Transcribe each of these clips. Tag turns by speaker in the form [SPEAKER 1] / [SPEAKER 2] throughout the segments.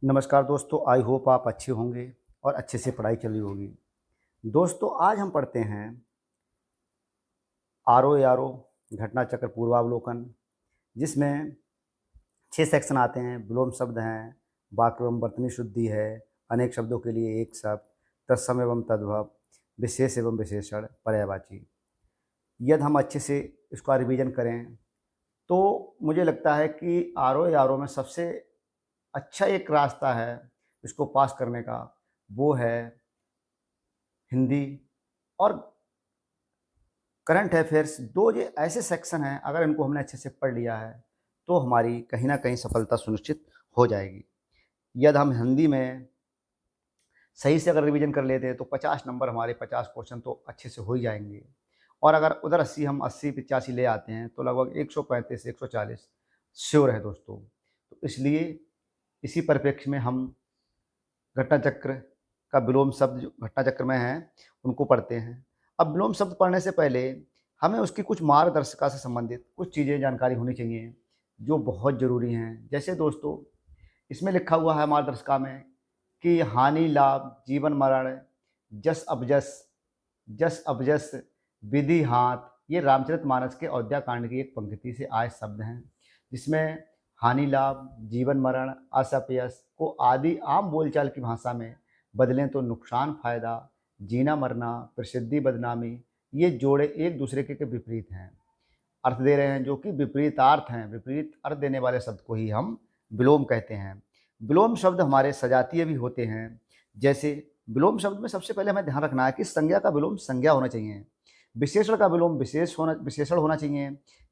[SPEAKER 1] नमस्कार दोस्तों, I hope आप अच्छे होंगे और अच्छे से पढ़ाई चल रही होगी। दोस्तों, आज हम पढ़ते हैं आरो यारो घटना चक्र पूर्वावलोकन, जिसमें 6 सेक्शन आते हैं। विलोम शब्द हैं, वाक्य एवं वर्तनी शुद्धि है, अनेक शब्दों के लिए एक शब्द, तत्सम एवं तद्भव, विशेष एवं विशेषण, पर्यायवाची। यदि हम अच्छे से इसका रिवीजन करें तो मुझे लगता है कि आरो यारो में सबसे अच्छा एक रास्ता है इसको पास करने का, वो है हिंदी और करंट अफेयर्स। दो ये ऐसे सेक्शन हैं, अगर इनको हमने अच्छे से पढ़ लिया है तो हमारी कहीं ना कहीं सफलता सुनिश्चित हो जाएगी। यदि हम हिंदी में सही से अगर रिवीजन कर लेते हैं तो 50 नंबर, हमारे 50 क्वेश्चन तो अच्छे से हो ही जाएंगे। और अगर उधर 80 हम 80-85 ले आते हैं तो लगभग 135 से 140 श्योर है दोस्तों। तो इसलिए इसी परिप्रेक्ष्य में हम घटना चक्र का विलोम शब्द जो घटना चक्र में हैं उनको पढ़ते हैं। अब विलोम शब्द पढ़ने से पहले हमें उसकी कुछ मार्गदर्शिका से संबंधित कुछ चीज़ें जानकारी होनी चाहिए जो बहुत ज़रूरी हैं। जैसे दोस्तों, इसमें लिखा हुआ है मार्गदर्शिका में कि हानि लाभ जीवन मरण जस अबजस, जस अबजस, विधि हाथ, ये रामचरितमानस के अयोध्या कांड की एक पंक्ति से आए शब्द हैं, जिसमें हानि लाभ जीवन मरण असपयस को आदि आम बोलचाल की भाषा में बदलें तो नुकसान फायदा, जीना मरना, प्रसिद्धि बदनामी, ये जोड़े एक दूसरे के विपरीत हैं, अर्थ दे रहे हैं जो कि विपरीतार्थ हैं। विपरीत अर्थ देने वाले शब्द को ही हम विलोम कहते हैं। विलोम शब्द हमारे सजातीय भी होते हैं। जैसे विलोम शब्द में सबसे पहले हमें ध्यान रखना है कि संज्ञा का विलोम संज्ञा होना चाहिए, विशेषण का विलोम विशेषण होना चाहिए,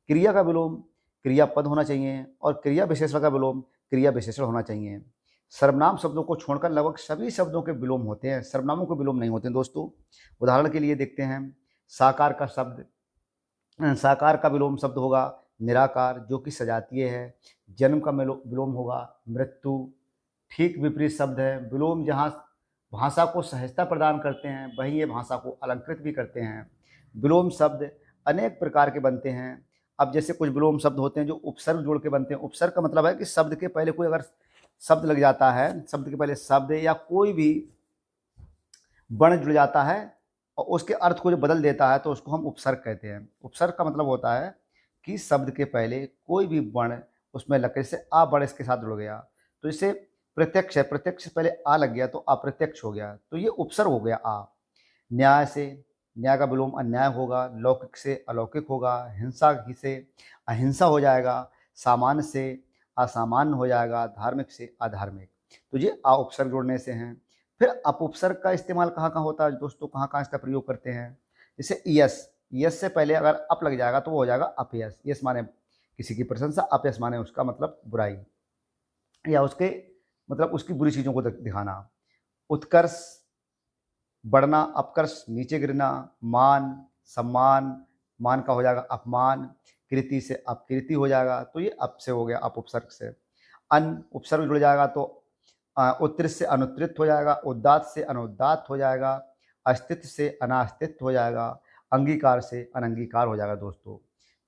[SPEAKER 1] क्रिया का विलोम क्रियापद होना चाहिए और क्रिया विशेषण का विलोम क्रिया विशेषण होना चाहिए। सर्वनाम शब्दों को छोड़कर लगभग सभी शब्दों के विलोम होते हैं, सर्वनामों के विलोम नहीं होते हैं दोस्तों। उदाहरण के लिए देखते हैं, साकार का शब्द साकार का विलोम शब्द होगा निराकार, जो कि सजातीय है। जन्म का विलोम होगा मृत्यु। ठीक विपरीत शब्द है विलोम, जहाँ भाषा को सहजता प्रदान करते हैं वहीं ये भाषा को अलंकृत भी करते हैं। विलोम शब्द अनेक प्रकार के बनते हैं। अब जैसे कुछ विलोम शब्द होते हैं जो उपसर्ग जोड़ के बनते हैं। उपसर्ग का मतलब है कि शब्द के पहले कोई अगर शब्द लग जाता है, शब्द के पहले शब्द या कोई भी वर्ण जुड़ जाता है और उसके अर्थ को जो बदल देता है तो उसको हम उपसर्ग कहते हैं। उपसर्ग का मतलब होता है कि शब्द के पहले कोई भी वर्ण उसमें लग, जैसे आ वर्ण इसके साथ जुड़ गया तो इसे प्रत्यक्ष है, प्रत्यक्ष से पहले आ लग गया तो अप्रत्यक्ष हो गया, तो ये उपसर्ग हो गया आ। न्याय से न्याय का विलोम अन्याय होगा, लौकिक से अलौकिक होगा, हिंसा ही से अहिंसा हो जाएगा, सामान्य से असामान्य हो जाएगा, धार्मिक से अधार्मिक। तो ये आ उपसर्ग जोड़ने से हैं। फिर अपउपसर्ग का इस्तेमाल कहाँ कहाँ होता है दोस्तों, कहाँ कहाँ इसका प्रयोग करते हैं। जैसे यस, यस से पहले अगर अप लग जाएगा तो वो हो जाएगा अपयस। यस माने किसी की प्रशंसा, अपयस माने उसका मतलब बुराई या उसके मतलब उसकी बुरी चीज़ों को दिखाना। उत्कर्ष बढ़ना, अपकर्ष नीचे गिरना, मान सम्मान, मान का हो जाएगा अपमान, कृति से अपकृति हो जाएगा, तो ये अप से हो गया, अप उपसर्ग से। अन उपसर्ग जुड़ जाएगा तो उत्तृत से अनुत्तृत हो जाएगा, उदात्त से अनुदात्त हो जाएगा, अस्तित्व से अनास्तित्व हो जाएगा, अंगीकार से अनंगीकार हो जाएगा दोस्तों।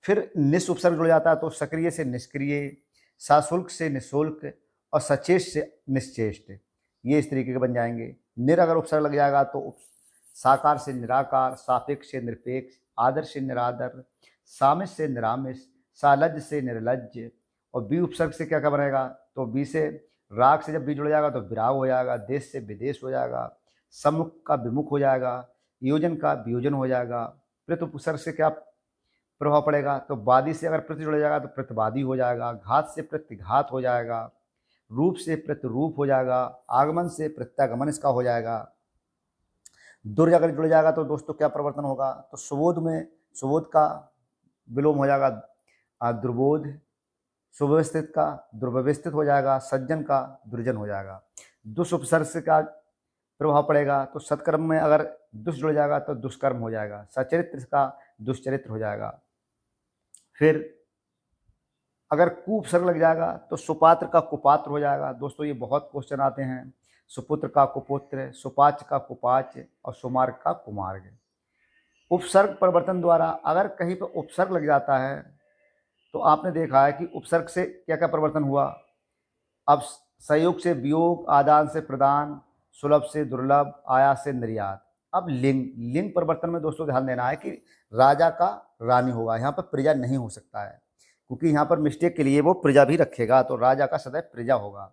[SPEAKER 1] फिर निस उपसर्ग जुड़ जाता है तो सक्रिय से निष्क्रिय, सशुल्क से निःशुल्क और सचेष्ट से निश्चेष्ट, ये इस तरीके के बन जाएंगे। निर अगर उपसर्ग लग जाएगा तो साकार से निराकार, सापेक्ष से निरपेक्ष, आदर से निरादर, सामिश से निरामिष, सालज्ज से निर्लज्ज। और बी उपसर्ग से क्या क्या बनेगा, तो बी से राग से जब बी जुड़ जाएगा तो विराग हो जाएगा, देश से विदेश हो जाएगा, सम्मुख का विमुख हो जाएगा, योजन का वियोजन हो जाएगा। प्रत उपसर्ग से क्या प्रभाव पड़ेगा, तो वादी से अगर प्रति जुड़ जाएगा तो प्रतिवादी हो जाएगा, घात से प्रतिघात हो जाएगा, रूप से प्रतिरूप हो जाएगा, आगमन से प्रत्यागमन इसका हो जाएगा। दुर्ज अगर जुड़ जाएगा तो दोस्तों क्या परिवर्तन होगा, तो सुबोध में सुबोध का विलोम हो जाएगा दुर्बोध, सुव्यवस्थित का दुर्व्यवस्थित हो जाएगा, सज्जन का दुर्जन हो जाएगा। दुष् उपसर्ग से क्या प्रभाव पड़ेगा, तो सत्कर्म में अगर दुष् जुड़ जाएगा तो दुष्कर्म हो जाएगा, सचरित्र का दुष्चरित्र हो जाएगा। फिर अगर कु उपसर्ग लग जाएगा तो सुपात्र का कुपात्र हो जाएगा। दोस्तों ये बहुत क्वेश्चन आते हैं, सुपुत्र का कुपुत्र, सुपाच्य का कुपाच्य और सुमार्ग का कुमार्ग। उपसर्ग परिवर्तन द्वारा अगर कहीं पर उपसर्ग लग जाता है तो आपने देखा है कि उपसर्ग से क्या क्या परिवर्तन हुआ। अब संयोग से वियोग, आदान से प्रदान, सुलभ से दुर्लभ, आयात से निर्यात। अब लिंग, लिंग परिवर्तन में दोस्तों ध्यान देना है कि राजा का रानी होगा, यहाँ पर प्रजा नहीं हो सकता है, क्योंकि यहाँ पर मिस्टेक के लिए वो प्रजा भी रखेगा, तो राजा का सदैव प्रजा होगा।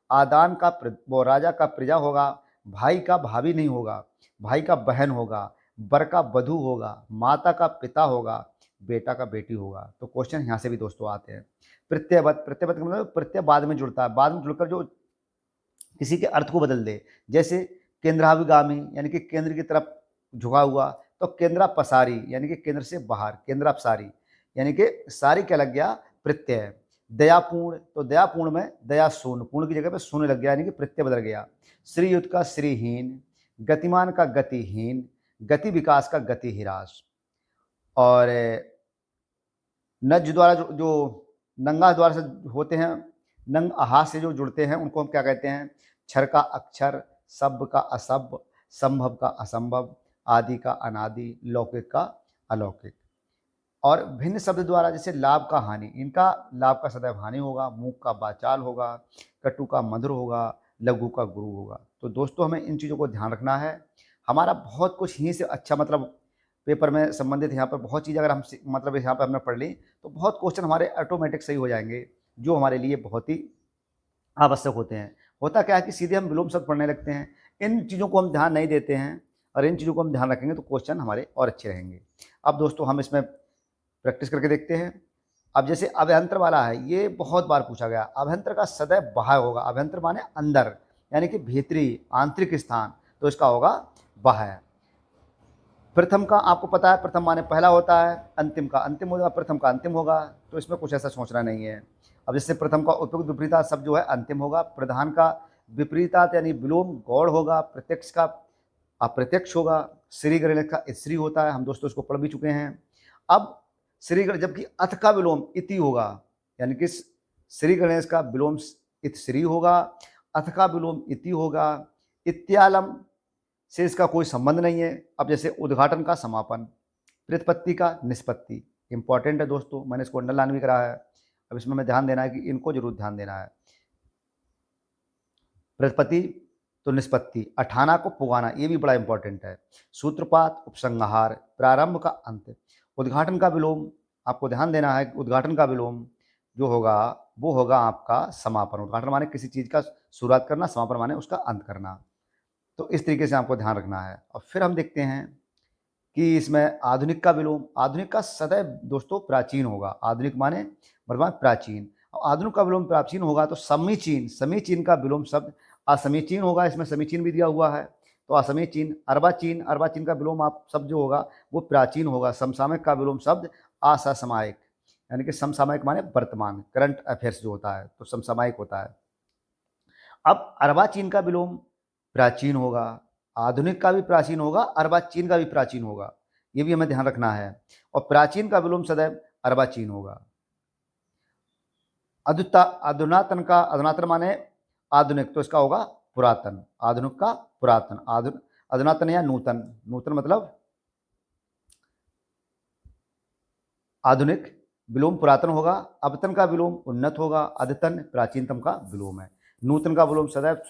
[SPEAKER 1] आदान का वो राजा का प्रजा होगा, भाई का भाभी नहीं होगा, भाई का बहन होगा, बर का बधू होगा, माता का पिता होगा, बेटा का बेटी होगा। तो क्वेश्चन यहाँ से भी दोस्तों आते हैं। प्रत्ययवत, प्रत्ययवत का मतलब प्रत्यय बाद में जुड़ता है, बाद में जुड़कर जो किसी के अर्थ को बदल दे। जैसे केंद्राभिगामी यानी कि केंद्र की तरफ झुका हुआ, तो केंद्रा पसारी यानी कि केंद्र से बाहर, केंद्रापसारी यानी कि सारी क्या लग गया, प्रत्यय। दयापूर्ण, तो दयापूर्ण में दया शून्य, पूर्ण की जगह पे शून्य लग गया यानी कि प्रत्यय बदल गया। श्रीयुत का श्रीहीन, गतिमान का गतिहीन, गति विकास का गति हिरास। और नज द्वारा जो नंगा द्वारा से होते हैं, नंग आहा से जो जुड़ते हैं उनको हम क्या कहते हैं, क्षर का अक्षर, सब्ब का असब्ब, संभव का असंभव, आदि का अनादि, लौकिक का अलौकिक। और भिन्न शब्द द्वारा जैसे लाभ का हानि, इनका लाभ का सदैव हानि होगा, मूक का वाचाल होगा, कटु का मधुर होगा, लघु का गुरु होगा। तो दोस्तों हमें इन चीज़ों को ध्यान रखना है। हमारा बहुत कुछ यहीं से अच्छा मतलब पेपर में संबंधित यहाँ पर बहुत चीज़ अगर हम मतलब यहाँ पर हमने पढ़ ली तो बहुत क्वेश्चन हमारे ऑटोमेटिक सही हो जाएंगे, जो हमारे लिए बहुत ही आवश्यक होते हैं। होता क्या है कि सीधे हम विलोम शब्द पढ़ने लगते हैं, इन चीज़ों को हम ध्यान नहीं देते हैं, और इन चीज़ों को हम ध्यान रखेंगे तो क्वेश्चन हमारे और अच्छे रहेंगे। अब दोस्तों हम इसमें प्रैक्टिस करके देखते हैं। अब जैसे अभ्यंतर वाला है, ये बहुत बार पूछा गया। अभ्यंतर का सदैव बाह्य होगा, अभ्यंतर माने अंदर यानी कि भीतरी आंतरिक स्थान, तो इसका होगा बाह्य। प्रथम का आपको पता है, प्रथम माने पहला होता है, अंतिम का अंतिम होगा, प्रथम का अंतिम होगा, तो इसमें कुछ ऐसा सोचना नहीं है। अब जैसे प्रथम का उपयुक्त विपरीता शब्द जो है अंतिम होगा, प्रधान का विपरीता यानी विलोम गौड़ होगा, प्रत्यक्ष का अप्रत्यक्ष होगा, श्री गणेश का स्त्री होता है, हम दोस्तों इसको पढ़ भी चुके हैं। अब श्री गणेश, जबकि अथ का विलोम इति होगा, यानी कि श्री गणेश का विलोम इत श्री होगा, अथ का विलोम इति होगा, इत्यालम से इसका कोई संबंध नहीं है। अब जैसे उद्घाटन का समापन, प्रतिपत्ति का निष्पत्ति, इंपॉर्टेंट है दोस्तों, मैंने इसको अंडरलाइन भी करा है। अब इसमें हमें ध्यान देना है कि इनको जरूर ध्यान देना है। प्रतिपत्ति तो निष्पत्ति, अठाना को पुगाना, ये भी बड़ा इंपॉर्टेंट है। सूत्रपात, उपसंहार, प्रारंभ का अंत। उद्घाटन का विलोम आपको ध्यान देना है, उद्घाटन का विलोम जो होगा वो होगा आपका समापन। उद्घाटन माने किसी चीज़ का शुरुआत करना, समापन माने उसका अंत करना। तो इस तरीके से आपको ध्यान रखना है। और फिर हम देखते हैं कि इसमें आधुनिक का विलोम, आधुनिक का सदैव दोस्तों प्राचीन होगा, आधुनिक माने वर्तमान प्राचीन। आधुनिक का विलोम प्राचीन होगा तो समीचीन, समीचीन का विलोम शब्द असमीचीन होगा, इसमें समीचीन भी दिया हुआ है, तो असमीचीन। अर्वाचीन, अर्वाचीन का विलोम आप शब्द जो होगा वो प्राचीन होगा। समसामयिक का विलोम शब्द असमसामयिक, यानी कि समसामयिक माने वर्तमान, करंट अफेयर्स जो होता है, तो समसामयिक होता है। अब अर्वाचीन का विलोम प्राचीन होगा, आधुनिक का भी प्राचीन होगा, अर्वाचीन का भी प्राचीन होगा, ये भी हमें ध्यान रखना है। और प्राचीन का विलोम सदैव अर्वाचीन होगा। अधुनातन का, अधुनातन माने आधुनिक, तो इसका होगा पुरातन, आधुनिक का पुरातन, अधुनातन या नूतन, नूतन मतलब आधुनिक, विलोम पुरातन होगा। अवतन का विलोम उन्नत होगा, अद्यतन प्राचीनतम का विलोम है। नूतन का विलोम सदैव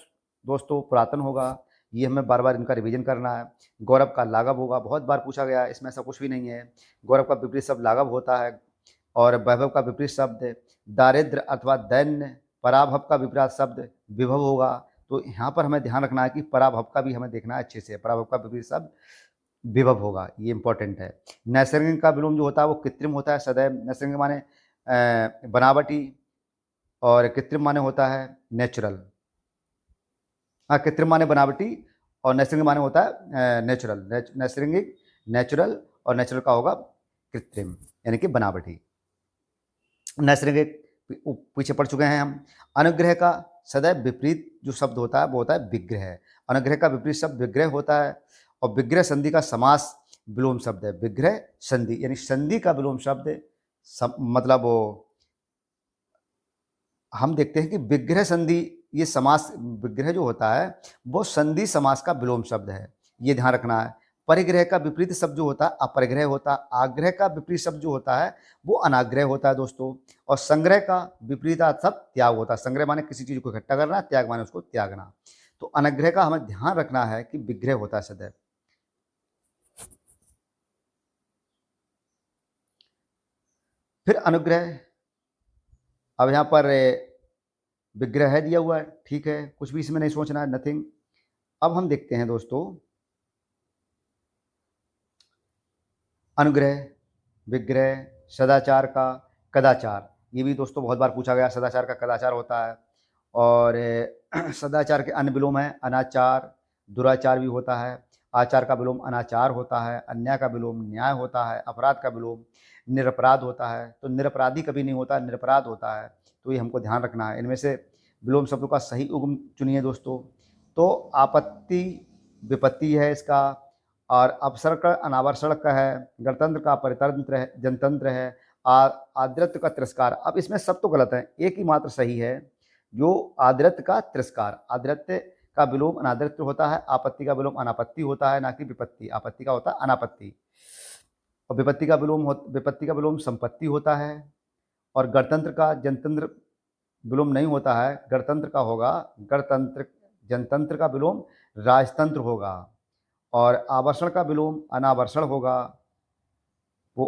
[SPEAKER 1] दोस्तों पुरातन होगा, ये हमें बार बार इनका रिवीजन करना है। गौरव का लाघव होगा, बहुत बार पूछा गया है, इसमें ऐसा कुछ भी नहीं है। गौरव का विपरीत शब्द लाघव होता है। और वैभव का विपरीत शब्द दारिद्र अथवा दैन्य। पराभव का विपरीत शब्द विभव होगा। तो यहाँ पर हमें ध्यान रखना है कि पराभव का भी हमें देखना है अच्छे से, पराभव का विपरीत शब्द विभव होगा, ये इंपॉर्टेंट है। नैसर्गिक का विलोम जो होता है वो कृत्रिम होता है सदैव, नैसर्गिक माने बनावटी, और कृत्रिम माने होता है नेचुरल। हाँ, कृत्रिम माने बनावटी और नैसर्गिक माने होता है नेचुरल। नैसर्गिक नेचुरल, और नेचुरल का होगा कृत्रिम यानी कि बनावटी। नैसर्गिक पीछे पढ़ चुके हैं हम। अनुग्रह का सदैव विपरीत जो शब्द होता है वो होता है विग्रह। अनुग्रह का विपरीत शब्द विग्रह होता है। और विग्रह संधि का समास विलोम शब्द है, विग्रह संधि, यानी संधि का विलोम शब्द मतलब वो हम देखते हैं कि विग्रह संधि, ये समास विग्रह जो होता है वो संधि समास का विलोम शब्द है, ये ध्यान रखना है। परिग्रह का विपरीत शब्द जो होता है अपरिग्रह होता है, आग्रह का विपरीत शब्द जो होता है वो अनाग्रह होता है दोस्तों, और संग्रह का विपरीत शब्द त्याग होता है। संग्रह माने किसी चीज को इकट्ठा करना, त्याग माने उसको त्यागना। तो अनग्रह का हमें ध्यान रखना है कि विग्रह होता है सदैव। फिर अनुग्रह, अब यहाँ पर विग्रह है दिया हुआ है, ठीक है, कुछ भी इसमें नहीं सोचना है, नथिंग। अब हम देखते हैं दोस्तों अनुग्रह, विग्रह, सदाचार का कदाचार। ये भी दोस्तों बहुत बार पूछा गया, सदाचार का कदाचार होता है। और सदाचार के अन्य विलोम है अनाचार, दुराचार भी होता है। आचार का विलोम अनाचार होता है, अन्याय का विलोम न्याय होता है, अपराध का विलोम निरपराध होता है। तो निरपराधी कभी नहीं होता, निरपराध होता है। तो ये हमको ध्यान रखना है। इनमें से विलोम शब्दों का सही उगम चुनिए दोस्तों। तो आपत्ति विपत्ति है इसका, और अवसर का अनावसर का है, गणतंत्र का परितंत्र है, जनतंत्र है, आदृत्य का तिरस्कार। अब इसमें सब तो गलत है, एक ही मात्र सही है जो आदृत्य का तिरस्कार। आदृत्य का विलोम अनादृत्य होता है, आपत्ति का विलोम अनापत्ति होता है, ना कि विपत्ति। आपत्ति का होता है अनापत्ति, और विपत्ति का विलोम संपत्ति होता है। और गणतंत्र का जनतंत्र विलोम नहीं होता है, गणतंत्र का होगा गणतंत्र, जनतंत्र का विलोम राजतंत्र होगा। और आवर्षण का विलोम अनावर्षण होगा। वो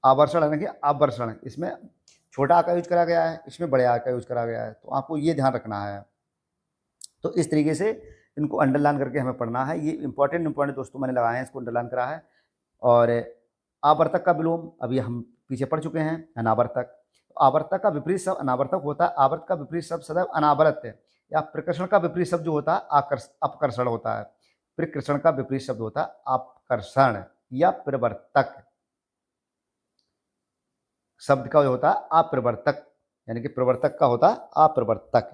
[SPEAKER 1] आवर्षण है ना कि आवर्षण, इसमें छोटा आ का यूज करा गया है, इसमें बड़े आ का यूज करा गया है। तो आपको ये ध्यान रखना है। तो इस तरीके से इनको अंडरलाइन करके हमें पढ़ना है। ये इंपॉर्टेंट दोस्तों मैंने लगाए हैं, इसको अंडरलाइन करा है। और आवर्तक का विलोम अभी हम पीछे पढ़ चुके हैं, अनावर्तक। आवर्तक का विपरीत शब्द अनावर्तक होता है। आवर्त का विपरीत शब्द सदैव अनावर्त है। या प्रकर्षण का विपरीत शब्द जो होता है अपकर्षण होता है। प्रकर्षण का विपरीत शब्द होता है अपकर्षण या प्रवर्तक। शब्द का जो होता है अप्रवर्तक, यानी कि प्रवर्तक का होता है अप्रवर्तक।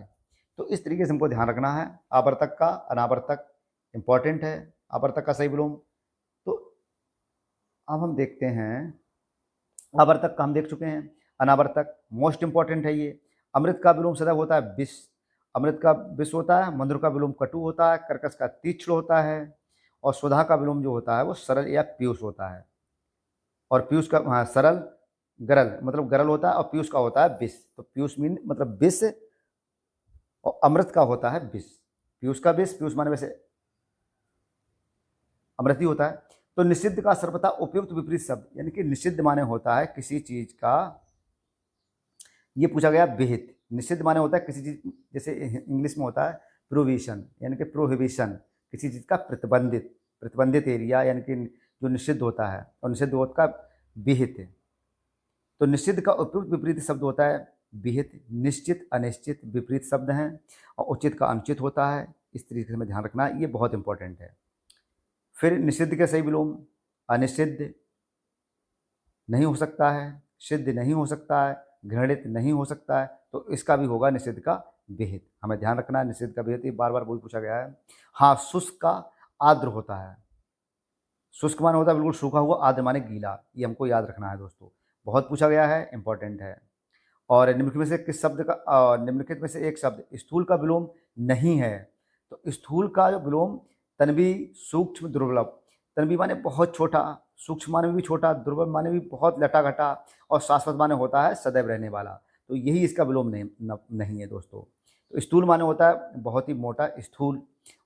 [SPEAKER 1] तो इस तरीके से हमको ध्यान रखना है। आवर्तक का अनावर्तक इंपॉर्टेंट है, आवर्तक का सही विलोम। तो अब हम देखते हैं, आवर्तक का हम देख चुके हैं, अनावर्तक मोस्ट इंपॉर्टेंट है ये। अमृत का विलोम सदैव होता है विष। अमृत का विष होता है। मधुर का विलोम कटु होता है। कर्कश का तीक्ष्ण होता है। और सुधा का विलोम जो होता है वो सरल या पीयूष होता है। और पीयूष का, हाँ, सरल गरल मतलब गरल होता है, और पीयूष का होता है विष। तो पीयूष मीन मतलब विष, और अमृत का होता है विष। पीयूष का विष, पीयूष माने वैसे अमृत ही होता है। तो निषिद्ध का सर्वथा उपयुक्त विपरीत शब्द, यानी कि निषिद्ध माने होता है किसी चीज का, ये पूछा गया विहित। निषिद्ध माने होता है किसी चीज, जैसे इंग्लिश में होता है प्रोविशन, यानी कि प्रोहिबिशन, किसी चीज का प्रतिबंधित एरिया, यानी कि जो निषिद्ध होता है। और निषिद्ध होता है विहित। तो निषिद्ध का उपयुक्त विपरीत शब्द होता है विहित। निश्चित अनिश्चित विपरीत शब्द हैं। और उचित का अनुचित होता है। इस तरीके से हमें ध्यान रखना है, ये बहुत इंपॉर्टेंट है। फिर निषिद्ध के सही विलोम अनिषिद्ध नहीं हो सकता है, सिद्ध नहीं हो सकता है, घृणित नहीं हो सकता है। तो इसका भी होगा निषिद्ध का विहित। हमें ध्यान रखना है निषिद्ध का विहित, बार बार पूछा गया है। हाँ, शुष्क का आर्द्र होता है। शुष्क माने होता है बिल्कुल सूखा हुआ, आर्द्र माने गीला। ये हमको याद रखना है दोस्तों, बहुत पूछा गया है, इंपॉर्टेंट है। और निम्नलिखित में से किस शब्द का, निम्नलिखित में से एक शब्द स्थूल का विलोम नहीं है। तो स्थूल का जो विलोम तन्वी सूक्ष्म दुर्लभ। तन्वी माने बहुत छोटा, सूक्ष्म माने भी छोटा, दुर्लभ माने भी बहुत लटा घटा, और शाश्वत माने होता है सदैव रहने वाला। तो यही इसका विलोम नहीं है दोस्तों। तो स्थूल माने होता है बहुत ही मोटा, स्थूल,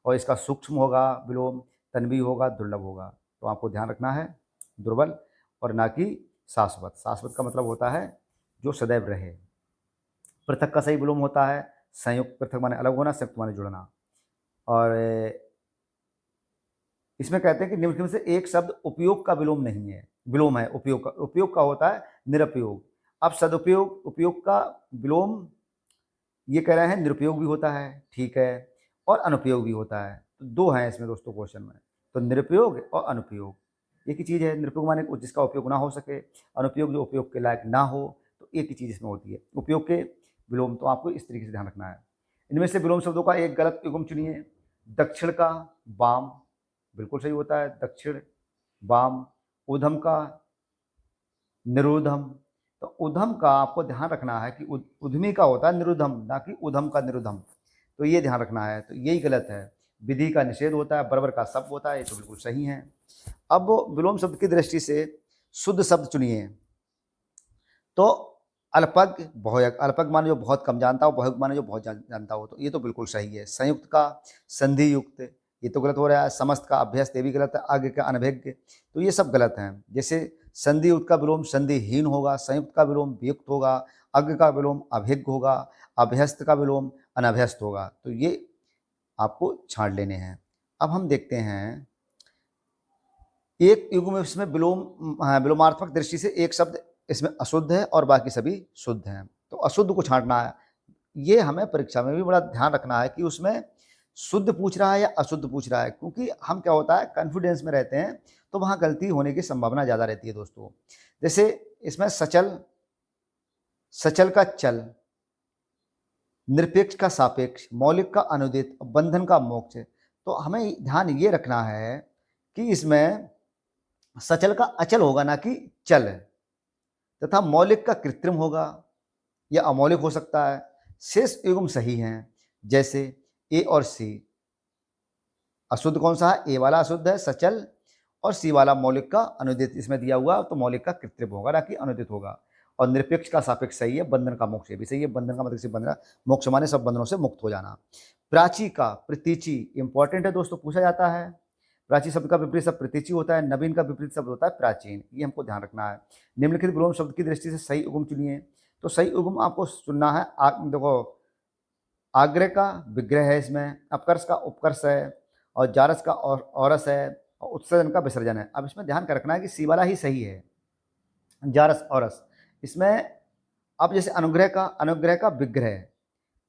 [SPEAKER 1] और इसका सूक्ष्म होगा विलोम, तन्वी होगा, दुर्लभ होगा। तो आपको ध्यान रखना है दुर्बल, और ना कि शाश्वत। शाश्वत का मतलब होता है जो सदैव रहे। पृथक का सही विलोम होता है संयुक्त। पृथक माने अलग होना, संयुक्त माने जुड़ना। और इसमें कहते हैं कि निम्नलिखित में से एक शब्द उपयोग का विलोम नहीं है। विलोम है उपयोग का होता है निरुपयोग। अब सदुपयोग, उपयोग का विलोम ये कह रहे हैं निरुपयोग भी होता है, ठीक है, और अनुपयोग भी होता है। तो दो हैं इसमें दोस्तों क्वेश्चन में। तो निरुपयोग और अनुपयोग एक ही चीज़ है। निरुपयोग माने जिसका उपयोग ना हो सके, अनुपयोग जो उपयोग के लायक ना हो। तो एक ही चीज़ इसमें होती है, उपयोग के विलोम। तो आपको इस तरीके से ध्यान रखना है। इनमें से विलोम शब्दों का एक गलत युग्म चुनिए। दक्षिण का वाम बिल्कुल सही होता है, दक्षिण वाम। ऊधम का निरुधम। तो उधम का आपको ध्यान रखना है कि उधमी का होता है निरुधम, ना कि उधम का निरुधम। तो ये ध्यान रखना है, तो यही गलत है। विधि का निषेध होता है, बराबर का शब्द होता है, ये तो बिल्कुल सही है। अब विलोम शब्द की दृष्टि से शुद्ध शब्द चुनिए। तो अल्पज्ञ, बहुयज्ञ, अल्पज्ञ माने जो बहुत कम जानता हो, बहुयज्ञ माने जो बहुत जानता हो, तो ये तो बिल्कुल सही है। संयुक्त का संधि युक्त, ये तो गलत हो रहा है। समस्त का अभ्यस्त, ये भी गलत है। अज्ञ का अनभिज्ञ, तो ये सब गलत हैं। जैसे संधि युक्त का विलोम संधिहीन होगा, संयुक्त का विलोम वियुक्त होगा, अज्ञ का विलोम अभिज्ञ होगा, अभ्यस्त का विलोम अनभ्यस्त होगा। तो ये आपको छांट लेने हैं। अब हम देखते हैं एक युग में इसमें विलोमात्मक दृष्टि से एक शब्द इसमें अशुद्ध है और बाकी सभी शुद्ध हैं, तो अशुद्ध को छांटना है। ये हमें परीक्षा में भी बड़ा ध्यान रखना है कि उसमें शुद्ध पूछ रहा है या अशुद्ध पूछ रहा है, क्योंकि हम क्या होता है कॉन्फिडेंस में रहते हैं, तो वहाँ गलती होने की संभावना ज़्यादा रहती है दोस्तों। जैसे इसमें सचल, सचल का चल, निरपेक्ष का सापेक्ष, मौलिक का अनुदित, बंधन का मोक्ष। तो हमें ध्यान ये रखना है कि इसमें सचल का अचल होगा ना कि चल, तथा मौलिक का कृत्रिम होगा या अमौलिक हो सकता है। शेष युग्म सही हैं, जैसे ए और सी। अशुद्ध कौन सा है? ए वाला अशुद्ध है सचल, और सी वाला मौलिक का अनुदित इसमें दिया हुआ, तो मौलिक का कृत्रिम होगा ना कि अनुदित होगा। और निरपेक्ष का सापेक्ष सही है, बंधन का मोक्ष भी सही है। बंधन का मतलब से बंधन, मोक्ष माने सब बंधनों से मुक्त हो जाना। प्राची का प्रतीचि इंपॉर्टेंट है दोस्तों, पूछा जाता है। प्राची शब्द का विपरीत शब्द प्रतीचि होता है, नवीन का विपरीत शब्द होता है प्राचीन, ये हमको ध्यान रखना है। निम्नलिखित विलोम शब्द की दृष्टि से सही उगम चुनिए। तो सही उगम आपको चुनना है, देखो आग्रह का विग्रह है, इसमें अपकर्ष का उपकर्ष है, और जारस का और औरस है, और उत्सर्जन का विसर्जन है। अब इसमें ध्यान कर रखना है कि सी वाला ही सही है, जारस औरस। इसमें अब जैसे अनुग्रह का विग्रह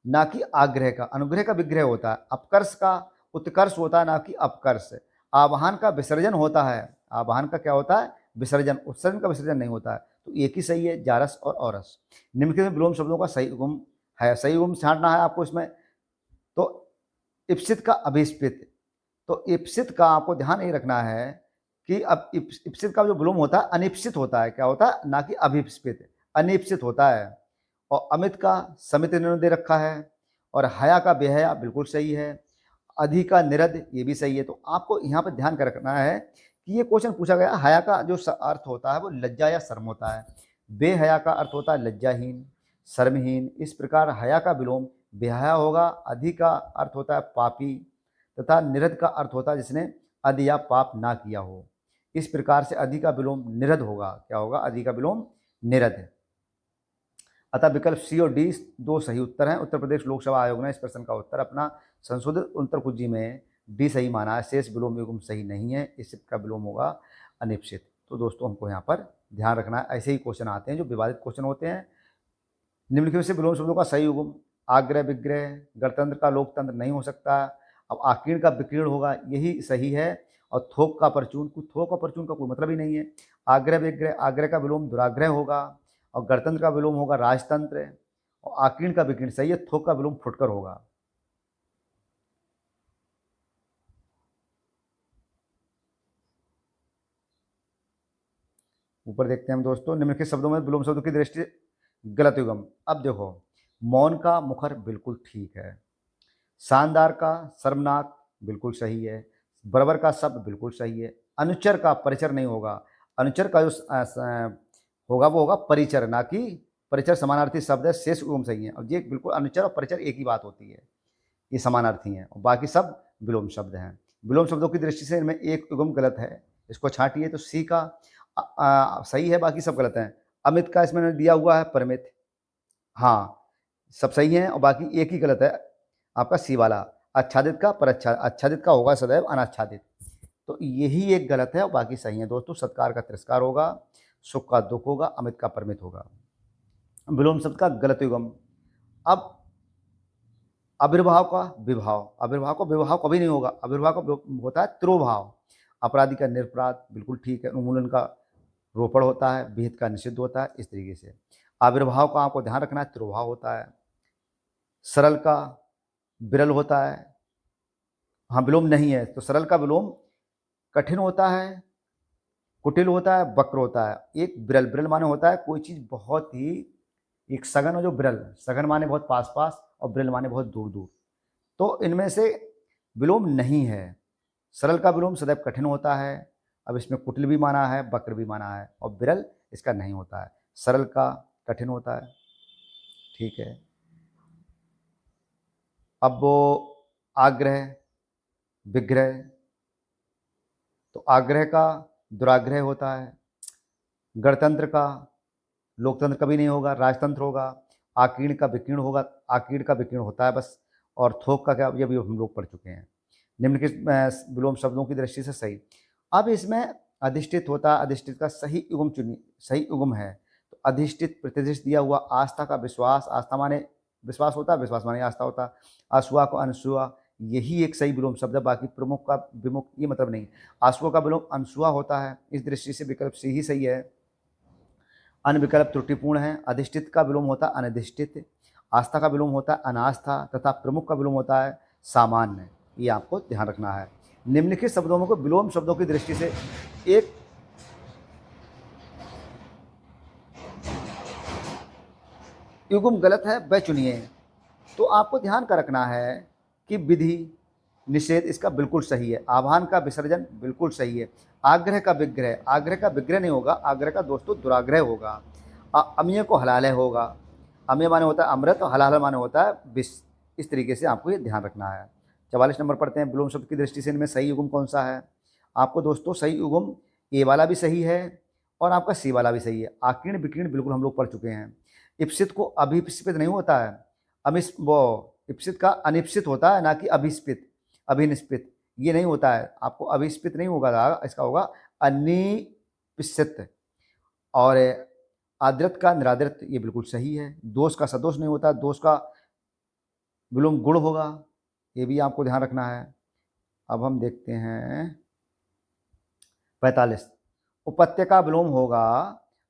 [SPEAKER 1] ना कि आग्रह का, अनुग्रह का विग्रह होता है, अपकर्ष का उत्कर्ष होता है ना कि अपकर्ष। आवाहन का विसर्जन होता है, आवाहन का क्या होता है? विसर्जन, उत्सर्जन का विसर्जन नहीं होता है। तो एक ही सही है, जारस और औरस। निम्नलिखित विलोम शब्दों का सही उगम है, सही उगम छांटना है आपको इसमें। तो इप्सित का अभिस्पित, तो इप्सित का आपको ध्यान ये रखना है कि अब इप्सित का जो विलोम होता है अनिप्सित होता है, क्या होता है? ना कि अभिस्पित, अनिप्सित होता है। और अमित का समित इन्होंने दे रखा है, और हया का बेहया बिल्कुल सही है। अधि का निरध, ये भी सही है। तो आपको यहाँ पर ध्यान कर रखना है कि ये क्वेश्चन पूछा गया, हया का जो अर्थ होता है वो लज्जा या शर्म होता है, बेहया का अर्थ होता है लज्जाहीन, शर्महीन। इस प्रकार हया का विलोम बेहया होगा, अधि का अर्थ होता है पापी, तथा निरध का अर्थ होता है जिसने अधि या पाप ना किया हो। इस प्रकार से अधि का विलोम निरध होगा, क्या होगा? अधि का विलोम निरध। अतः विकल्प सी और डी दो सही उत्तर हैं। उत्तर प्रदेश लोकसभा आयोग ने इस प्रश्न का उत्तर अपना संशोधित उत्तर कुंजी में डी सही माना है। शेष विलोम युग्म सही नहीं है, इसका विलोम होगा अनिप्सित। तो दोस्तों हमको यहाँ पर ध्यान रखना है, ऐसे ही क्वेश्चन आते हैं जो विवादित क्वेश्चन होते हैं। निम्नलिखित से विलोम शब्दों का सही युग्म आग्रह विग्रह, गणतंत्र का लोकतंत्र नहीं हो सकता। अब आकीर्ण का विकीर्ण होगा, यही सही है। और थोक का परचून, थोक और परचून का कोई मतलब ही नहीं है। आग्रह विग्रह, आग्रह का विलोम दुराग्रह होगा, और गणतंत्र का विलोम होगा राजतंत्र, और आकीर्ण का विकीर्ण सही है, थोक का विलोम फुटकर होगा। ऊपर देखते हैं हम दोस्तों, निम्नलिखित शब्दों में विलोम शब्दों की दृष्टि से गलत युग्म। अब देखो, मौन का मुखर बिल्कुल ठीक है, शानदार का शर्मनाक बिल्कुल सही है, बराबर का शब्द बिल्कुल सही है, अनुचर का परिचर नहीं होगा, अनुचर का जो होगा वो होगा परिचर, ना कि परिचर समानार्थी शब्द है, शेष युग्म सही है। और ये बिल्कुल अनुचर और परिचर एक ही बात होती है, ये समानार्थी हैं, और बाकी सब विलोम शब्द हैं। विलोम शब्दों की दृष्टि से इनमें एक युग्म गलत है, इसको छांटिए। तो सी का सही है, बाकी सब गलत हैं। अमित का इसमें दिया हुआ है परमित, हाँ सब सही हैं, और बाकी एक ही गलत है आपका सी वाला। आच्छादित का पर आच्छादित का होगा सदैव अनाच्छादित, तो यही एक गलत है और बाकी सही है दोस्तों। सत्कार का तिरस्कार होगा, सुख का दुख होगा, अमित का परमित होगा। विलोम शब्द का गलत युग्म। अब आविर्भाव का विभाव, आविर्भाव का विभाव कभी नहीं होगा, आविर्भाव का होता है तिरोभाव। अपराधी का निरपराध बिल्कुल ठीक है। उन्मूलन का रोपण होता है, विहित का निषिद्ध होता है, इस तरीके से। आविर्भाव का आपको ध्यान रखना है, तिरोभाव होता है। सरल का विरल होता है, हाँ विलोम नहीं है, तो सरल का विलोम कठिन होता है, कुटिल होता है, वक्र होता है। एक विरल, विरल माने होता है कोई चीज़ बहुत ही, एक सघन हो जो विरल, सघन माने बहुत पास पास, और विरल माने बहुत दूर दूर। तो इनमें से विलोम नहीं है। सरल का विलोम सदैव कठिन होता है। अब इसमें कुटिल भी माना है, वक्र भी माना है, और विरल इसका नहीं होता है। सरल का कठिन होता है, ठीक है। अब वो आग्रह, विग्रह, तो आग्रह का दुराग्रह होता है। गणतंत्र का लोकतंत्र कभी नहीं होगा, राजतंत्र होगा। आकीर्ण का विकीर्ण होगा, आकीर्ण का विकीर्ण होता है बस। और थोक का क्या, ये भी हम लोग पढ़ चुके हैं। निम्नलिखित विलोम शब्दों की दृष्टि से सही। अब इसमें अधिष्ठित होता है, अधिष्ठित का सही युग्म चुनिए, सही युग्म है। तो अधिष्ठित प्रतिष्ठित दिया हुआ, आस्था का विश्वास, आस्था माने विश्वास होता है, विश्वास माने आस्था होता है। अश्वा को अनसुआ, यही एक सही विलोम शब्द है, बाकी प्रमुख का विमुख ये मतलब नहीं। अश्व का विलोम अनसुआ होता है, इस दृष्टि से विकल्प सी ही सही है। अनविकल्प त्रुटिपूर्ण है। अधिष्ठित का विलोम होता है अनधिष्ठित, आस्था का विलोम होता है अनास्था, तथा प्रमुख का विलोम होता है सामान्य। ये आपको ध्यान रखना है। निम्नलिखित शब्दों में को विलोम शब्दों की दृष्टि से एक युग्म गलत है, वह चुनिए। तो आपको ध्यान का रखना है कि विधि निषेध इसका बिल्कुल सही है। आह्वान का विसर्जन बिल्कुल सही है। आग्रह का विग्रह, आग्रह का विग्रह नहीं होगा, आग्रह का दोस्तों दुराग्रह होगा। अम्य को हलालय होगा। अम्य माने होता है अमृत, और हलाल माने होता है विष। इस तरीके से आपको ये ध्यान रखना है। 44 नंबर पढ़ते हैं। विलोम शब्द की दृष्टि से इनमें सही युग्म कौन सा है? आपको दोस्तों सही युग्म ए वाला भी सही है और आपका सी वाला भी सही है। आकीर्ण विकीर्ण बिल्कुल हम लोग पढ़ चुके हैं। इप्सित को अभिस्पित नहीं होता है, वो इप्सित का अनिप्सित होता है, ना कि अभिस्पित, अभिनिष्पित ये नहीं होता है। आपको अभिस्पित नहीं होगा, इसका होगा अनिपिसित। और आदृत का निरादृत ये बिल्कुल सही है। दोष का सदोष नहीं होता, दोष का विलोम गुण होगा, ये भी आपको ध्यान रखना है। अब हम देखते हैं 45। उपत्य का विलोम होगा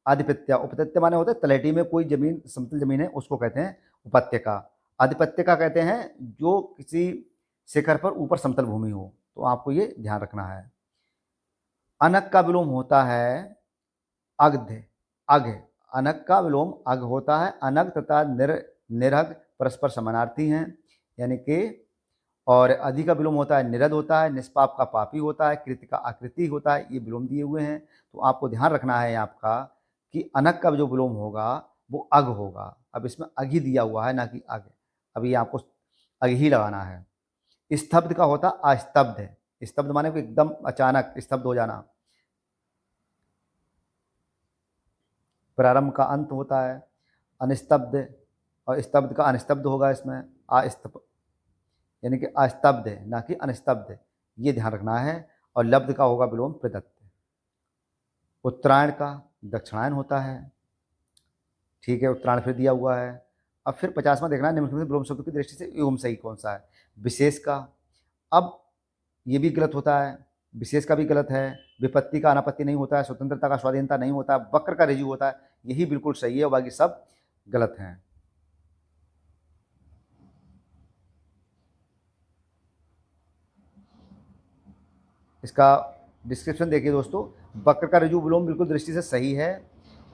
[SPEAKER 1] आधिपत्य। उपत्य माने होता है तलहटी में कोई जमीन, समतल जमीन है, उसको कहते हैं उपत्य का। आधिपत्य का कहते हैं जो किसी शिखर पर ऊपर समतल भूमि हो। तो आपको ये ध्यान रखना है। अनक का विलोम होता है अग्ध, अघ। अनक का विलोम अघ होता है। अनग तथा निरग परस्पर समानार्थी हैं, यानी कि। और अधि का विलोम होता है निरद होता है। निष्पाप का पापी होता है। कृति का आकृति होता है। ये विलोम दिए हुए हैं। तो आपको ध्यान रखना है आपका कि अनक का जो विलोम होगा वो अघ होगा। अब इसमें अघि दिया हुआ है, ना कि अघ। अभी आपको अघ ही लगाना है। स्तब्ध का होता अस्तब्ध। स्तब्ध माने कि एकदम अचानक स्तब्ध हो जाना। प्रारंभ का अंत होता है अनिस्तब्ध, और स्तब्ध का अनिस्तब्ध होगा इसमें अस्तब्ध, यानी कि अस्तब्ध है, ना कि अनिस्तब्ध। ये ध्यान रखना है। और लब्ध का होगा विलोम प्रदत्त। उत्तरायण का दक्षिणायन होता है, ठीक है। उत्तरायण फिर दिया हुआ है। अब फिर 50वां देखना है निम्नलिखित में विलोम शब्द की दृष्टि से युग्म सही कौन सा है? विशेष का, अब ये भी गलत होता है, विशेष का भी गलत है। विपत्ति का अनापत्ति नहीं होता है। स्वतंत्रता का स्वाधीनता नहीं होता है। वक्र का ऋजु होता है, यही बिल्कुल सही है, और बाकी सब गलत हैं। इसका डिस्क्रिप्शन देखिए दोस्तों। वक्र का ऋजु विलोम बिल्कुल दृष्टि से सही है।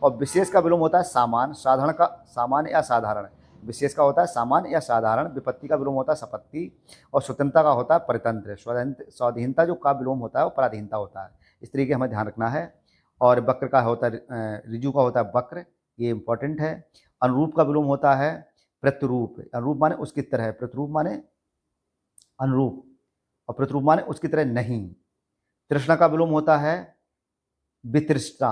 [SPEAKER 1] और विशेष का विलोम होता है सामान्य, साधारण का सामान्य या साधारण। विशेष का होता है सामान्य या साधारण। विपत्ति का विलोम होता है संपत्ति। और स्वतंत्रता का होता है परितंत्र। स्वाधीनता जो का विलोम होता है वो पराधीनता होता है। इस तरीके हमें ध्यान रखना है। और वक्र का होता है ऋजु का होता है वक्र, ये इंपॉर्टेंट है। अनुरूप का विलोम होता है प्रतिरूप। अनुरूप माने उसकी तरह, प्रतिरूप माने अनुरूप, और प्रतिरूप माने उसकी तरह नहीं। तृष्णा का विलोम होता है वितृष्णा।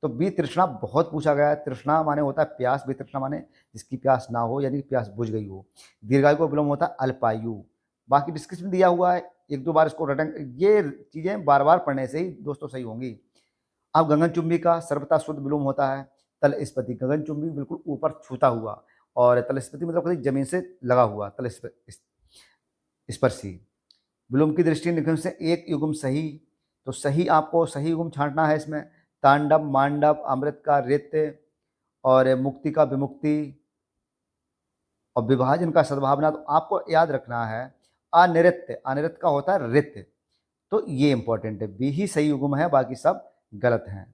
[SPEAKER 1] तो वितृष्णा बहुत पूछा गया है। तृष्णा माने होता है प्यास, वितृष्णा माने जिसकी प्यास ना हो, यानी प्यास बुझ गई हो। दीर्घायु का विलोम होता है अल्पायु। बाकी डिस्क्रिप्शन दिया हुआ है, एक दो बार इसको रटन, ये चीज़ें बार बार पढ़ने से ही दोस्तों सही होंगी। अब गगनचुंबी का सर्वथा शुद्ध विलोम होता है तल स्पर्शी। गगनचुंबी बिल्कुल ऊपर छूता हुआ, और तल स्पर्शी मतलब कहीं जमीन से लगा हुआ, तल स्पर्शी। विलोम की दृष्टि निगम से एक युग्म सही। तो सही आपको सही युग्म छांटना है इसमें। तांडव, मांडव, अमृत का रित्य, और मुक्ति का विमुक्ति, और विभाजन का सद्भावना। तो आपको याद रखना है अनिरित्य, अनिरित्य का होता है रित्य। तो ये इंपॉर्टेंट है, बी ही सही युग्म है, बाकी सब गलत हैं।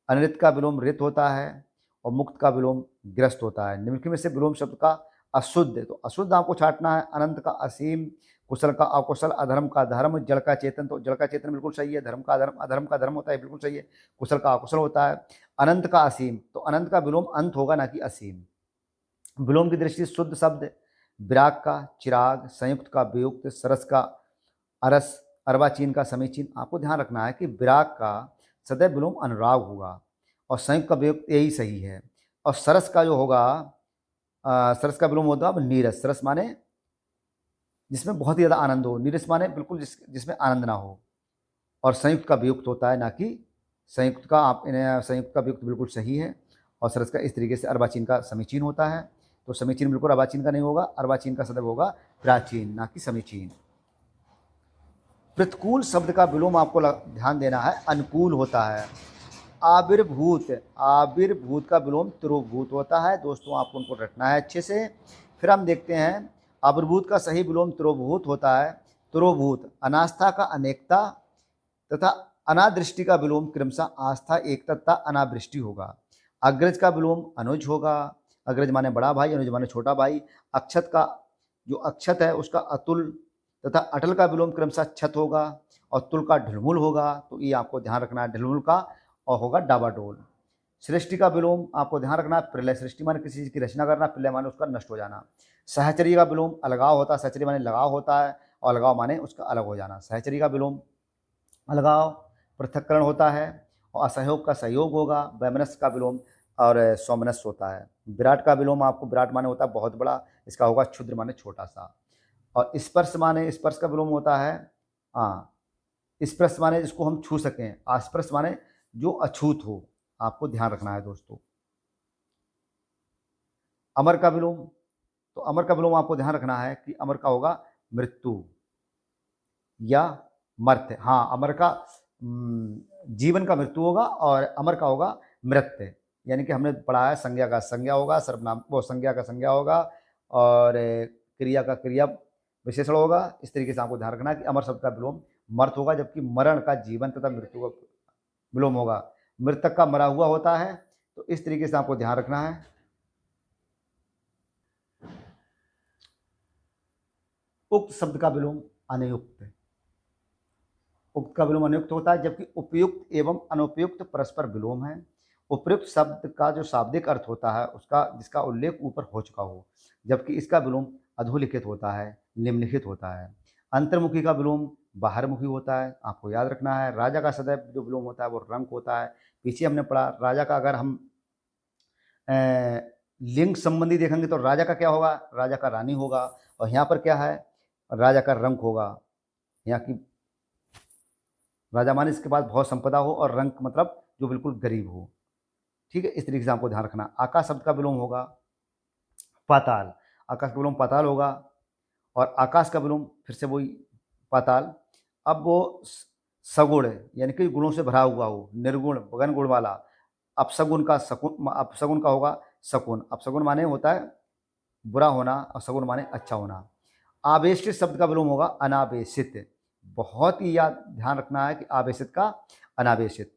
[SPEAKER 1] अनिरित्य का विलोम रित होता है, और मुक्त का विलोम ग्रस्त होता है। निम्नलिखित में से विलोम शब्द का अशुद्ध, तो अशुद्ध आपको छांटना है। अनंत का असीम, कुशल का अकुशल, अधर्म का धर्म, जड़ का चेतन, तो जड़ का चेतन बिल्कुल सही है। धर्म का अधर्म, अधर्म का धर्म होता है, बिल्कुल सही है। कुशल का अकुशल होता है। अनंत का असीम, तो अनंत का विलोम अंत होगा, ना कि असीम। विलोम की दृष्टि से शुद्ध शब्द विराग का चिराग, संयुक्त का वियुक्त, सरस का अरस, अर्वाचीन का समीचीन। आपको ध्यान रखना है कि विराग का सदैव विलोम अनुराग होगा और संयुक्त का वियुक्त यही सही है। और सरस का जो होगा, सरस का विलोम होगा नीरस। सरस माने जिसमें बहुत ही ज़्यादा आनंद हो, नीरस माने बिल्कुल जिसमें आनंद ना हो। और संयुक्त का वियुक्त होता है, ना कि संयुक्त का। आप इन्हें संयुक्त का वियुक्त बिल्कुल सही है। और सरस का इस तरीके से अर्वाचीन का समीचीन होता है। तो समीचीन बिल्कुल अर्वाचीन का नहीं होगा, अर्वाचीन का सदैव होगा प्राचीन, ना कि समीचीन। प्रतिकूल शब्द का विलोम आपको ध्यान देना है, अनुकूल होता है। आविर्भूत, आविर्भूत का विलोम तिरोभूत होता है। दोस्तों आपको उनको रटना है अच्छे से। फिर हम देखते हैं आविर्भूत का सही विलोम तिरोभूत होता है। तिरोभूत अनास्था का अनेकता तथा अनादृष्टि का विलोम क्रमशः आस्था एकता तथा अनावृष्टि होगा। अग्रज का विलोम अनुज होगा। अग्रज माने बड़ा भाई, अनुज माने छोटा भाई। अक्षत का जो अक्षत है उसका अतुल तथा अटल का विलोम क्रमशः छत होगा। और तुल का ढुलमुल होगा, तो ये आपको ध्यान रखना है ढुलमुल का। और होगा डाबाडोल। सृष्टि का विलोम आपको ध्यान रखना है प्रलय। सृष्टि माने किसी चीज की रचना करना, प्रलय माने उसका नष्ट हो जाना। सहचर्य का विलोम अलगाव होता है। सहचर्य माने लगाव होता है, और अलगाव माने उसका अलग हो जाना। सहचर्य का विलोम अलगाव, पृथक्करण होता है। और असहयोग का सहयोग होगा। वैमनस्य का विलोम और सौमनस्य होता है। विराट का विलोम आपको, विराट माने होता है बहुत बड़ा, इसका होगा क्षुद्र माने छोटा सा। और स्पर्श माने, स्पर्श का विलोम होता है हाँ, स्पर्श माने जिसको हम छू सकें। आस्पर्श माने जो अछूत हो। आपको ध्यान रखना है दोस्तों। अमर का विलोम, तो अमर का विलोम आपको ध्यान रखना है कि अमर का होगा मृत्यु या मर्त्य। हाँ, अमर का जीवन का मृत्यु होगा, और अमर का होगा मृत्य। यानी कि हमने पढ़ा है संज्ञा का संज्ञा होगा, सर्वनाम वो संज्ञा का संज्ञा होगा, और क्रिया का क्रिया विशेषण होगा। इस तरीके से आपको ध्यान रखना है कि अमर शब्द का विलोम मर्त होगा, जबकि मरण का जीवन तथा मृत्यु का विलोम होगा मृतक का मरा हुआ होता है। तो इस तरीके से आपको ध्यान रखना है। उक्त शब्द का विलोम अनयुक्त। उक्त का विलोम अनुयुक्त होता है, जबकि उपयुक्त एवं अनुपयुक्त परस्पर विलोम है। उपयुक्त शब्द का जो शाब्दिक अर्थ होता है उसका, जिसका उल्लेख ऊपर हो चुका हो, जबकि इसका विलोम अधोलिखित होता है, निम्नलिखित होता है। अंतर्मुखी का विलोम बाहरमुखी होता है। आपको याद रखना है। राजा का सदैव जो विलोम होता है वो रंक होता है। पीछे हमने पढ़ा राजा का, अगर हम लिंग संबंधी देखेंगे तो राजा का क्या होगा, राजा का रानी होगा। और यहाँ पर क्या है, राजा का रंक होगा। यहाँ की राजा माने इसके पास बहुत संपदा हो, और रंक मतलब जो बिल्कुल गरीब हो। ठीक है, इस तरीके से आपको ध्यान रखना। आकाश शब्द का विलोम होगा पाताल। आकाश का विलोम पाताल होगा। और आकाश का विलोम फिर से वही पाताल। अब वो सगुण यानी कि गुणों से भरा हुआ हो, निर्गुण गगन गुण वाला। अपसगुन का सकुन, अपसगुन का होगा शकुन। अपसगुन माने होता है बुरा होना, और सगुन माने अच्छा होना। आवेशित शब्द का विलोम होगा अनावेशित। बहुत ही याद ध्यान रखना है कि आवेशित का अनावेशित।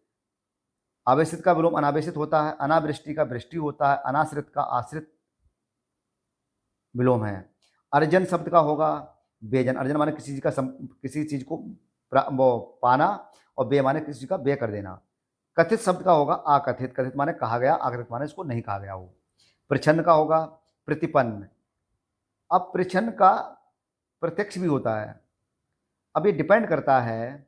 [SPEAKER 1] आवेशित का विलोम अनावेशित होता है। अनावृष्टि का वृष्टि होता है। अनाश्रित का आश्रित विलोम है। अर्जन शब्द का होगा बेजन। अर्जन माने किसी चीज का किसी चीज को वो पाना, और बे माने किसी चीज का बे कर देना। कथित शब्द का होगा अकथित। कथित माने कहा गया, अकथित माने इसको नहीं कहा गया हो। प्रच्छन्न का होगा प्रतिपन्न। अब प्रच्छन्न का प्रत्यक्ष भी होता है। अब ये डिपेंड करता है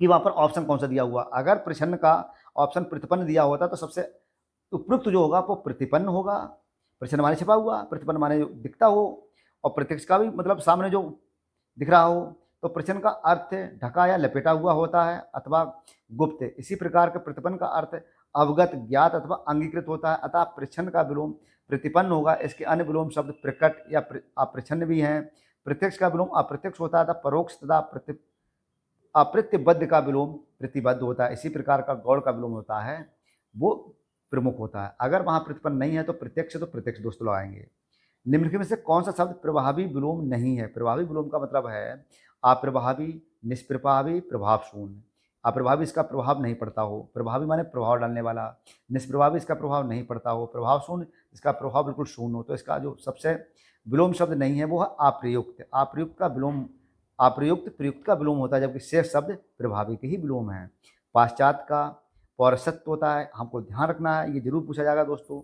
[SPEAKER 1] कि वहां पर ऑप्शन कौन सा दिया हुआ। अगर प्रच्छन्न का ऑप्शन प्रतिपन्न दिया होता तो सबसे उपयुक्त जो होगा वो प्रतिपन्न होगा। प्रच्छन्न माने छिपा हुआ, प्रतिपन्न माने जो दिखता हो, और प्रत्यक्ष का भी मतलब सामने जो दिख रहा हो। तो प्रच्छन्न का अर्थ ढका या लपेटा हुआ होता है, अथवा गुप्त। इसी प्रकार के प्रतिपन्न का अर्थ अवगत, ज्ञात अथवा अंगीकृत होता है। अतः प्रच्छन्न का विलोम प्रतिपन्न होगा। इसके अन्य विलोम शब्द प्रकट या अप्रच्छन्न भी हैं। प्रत्यक्ष का विलोम अप्रत्यक्ष होता है, तथा परोक्ष तथा अप्रत्यबद्ध का विलोम प्रतिबद्ध होता है। इसी प्रकार का गौड़ का विलोम होता है वो प्रमुख होता है। अगर वहां प्रतिपन्न नहीं है तो प्रत्यक्ष दोस्तों लगाएंगे। निम्नलिखित में से कौन सा शब्द प्रभावी विलोम नहीं है। प्रभावी विलोम का मतलब है अप्रभावी, निष्प्रभावी, प्रभाव शून्य। अप्रभावी इसका प्रभाव नहीं पड़ता हो, प्रभावी माने प्रभाव डालने वाला, निष्प्रभावी इसका प्रभाव नहीं पड़ता हो, प्रभाव शून्य इसका प्रभाव बिल्कुल शून्य हो। तो इसका जो सबसे विलोम शब्द नहीं है वो है अप्रयुक्त। अप्रयुक्त का विलोम, अप्रयुक्त प्रयुक्त का विलोम होता है, जबकि शेष शब्द प्रभावी के ही विलोम हैं। पाश्चात्य का पौरसत्व होता है, हमको ध्यान रखना है, ये जरूर पूछा जाएगा दोस्तों।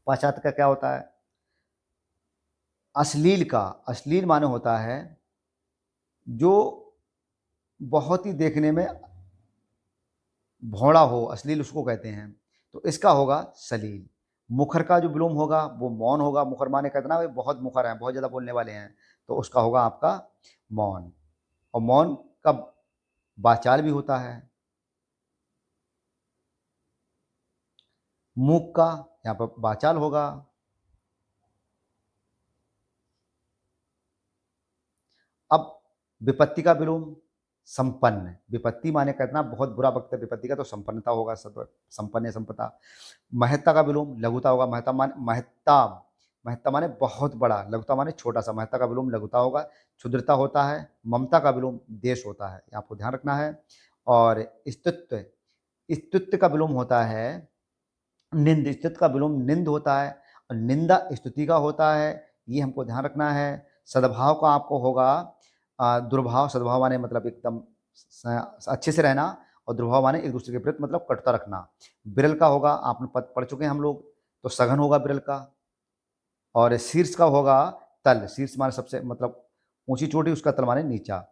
[SPEAKER 1] पाश्चात्य का क्या होता है? अश्लील का, अश्लील माने होता है जो बहुत ही देखने में भोड़ा हो, अश्लील उसको कहते हैं। तो इसका होगा सलील। मुखर का जो विलोम होगा वो मौन होगा। मुखर माने कहते ना बहुत मुखर हैं, बहुत ज़्यादा बोलने वाले हैं, तो उसका होगा आपका मौन। और मौन का वाचाल भी होता है। मूक का यहाँ पर वाचाल होगा। अब विपत्ति का विलोम संपन्न। विपत्ति माने कहना बहुत बुरा वक्त है विपत्ति का, तो संपन्नता होगा, संपन्न संपदा। महत्ता का विलोम लघुता होगा। महत्ता माने महत्ता, महत्ता माने बहुत बड़ा, लघुता माने छोटा सा। महत्ता का विलोम लघुता होगा। क्षुद्रता होता है। ममता का विलोम देश होता है, ये आपको ध्यान रखना है। और स्तुत्व, स्तुत्व का विलोम होता है निंद। स्तुत्व का विलोम निंद होता है, और निंदा स्तुति का होता है, ये हमको ध्यान रखना है। सद्भाव का आपको होगा दुर्भाव। सद्भाव माने मतलब एकदम अच्छे से रहना, और दुर्भाव माने एक दूसरे के प्रति मतलब कटुता रखना। विरल का होगा, आपने पढ़ चुके हैं हम लोग, तो सघन होगा विरल का। और शीर्ष का होगा तल। शीर्ष माने सबसे मतलब ऊंची चोटी, उसका तल माने नीचा।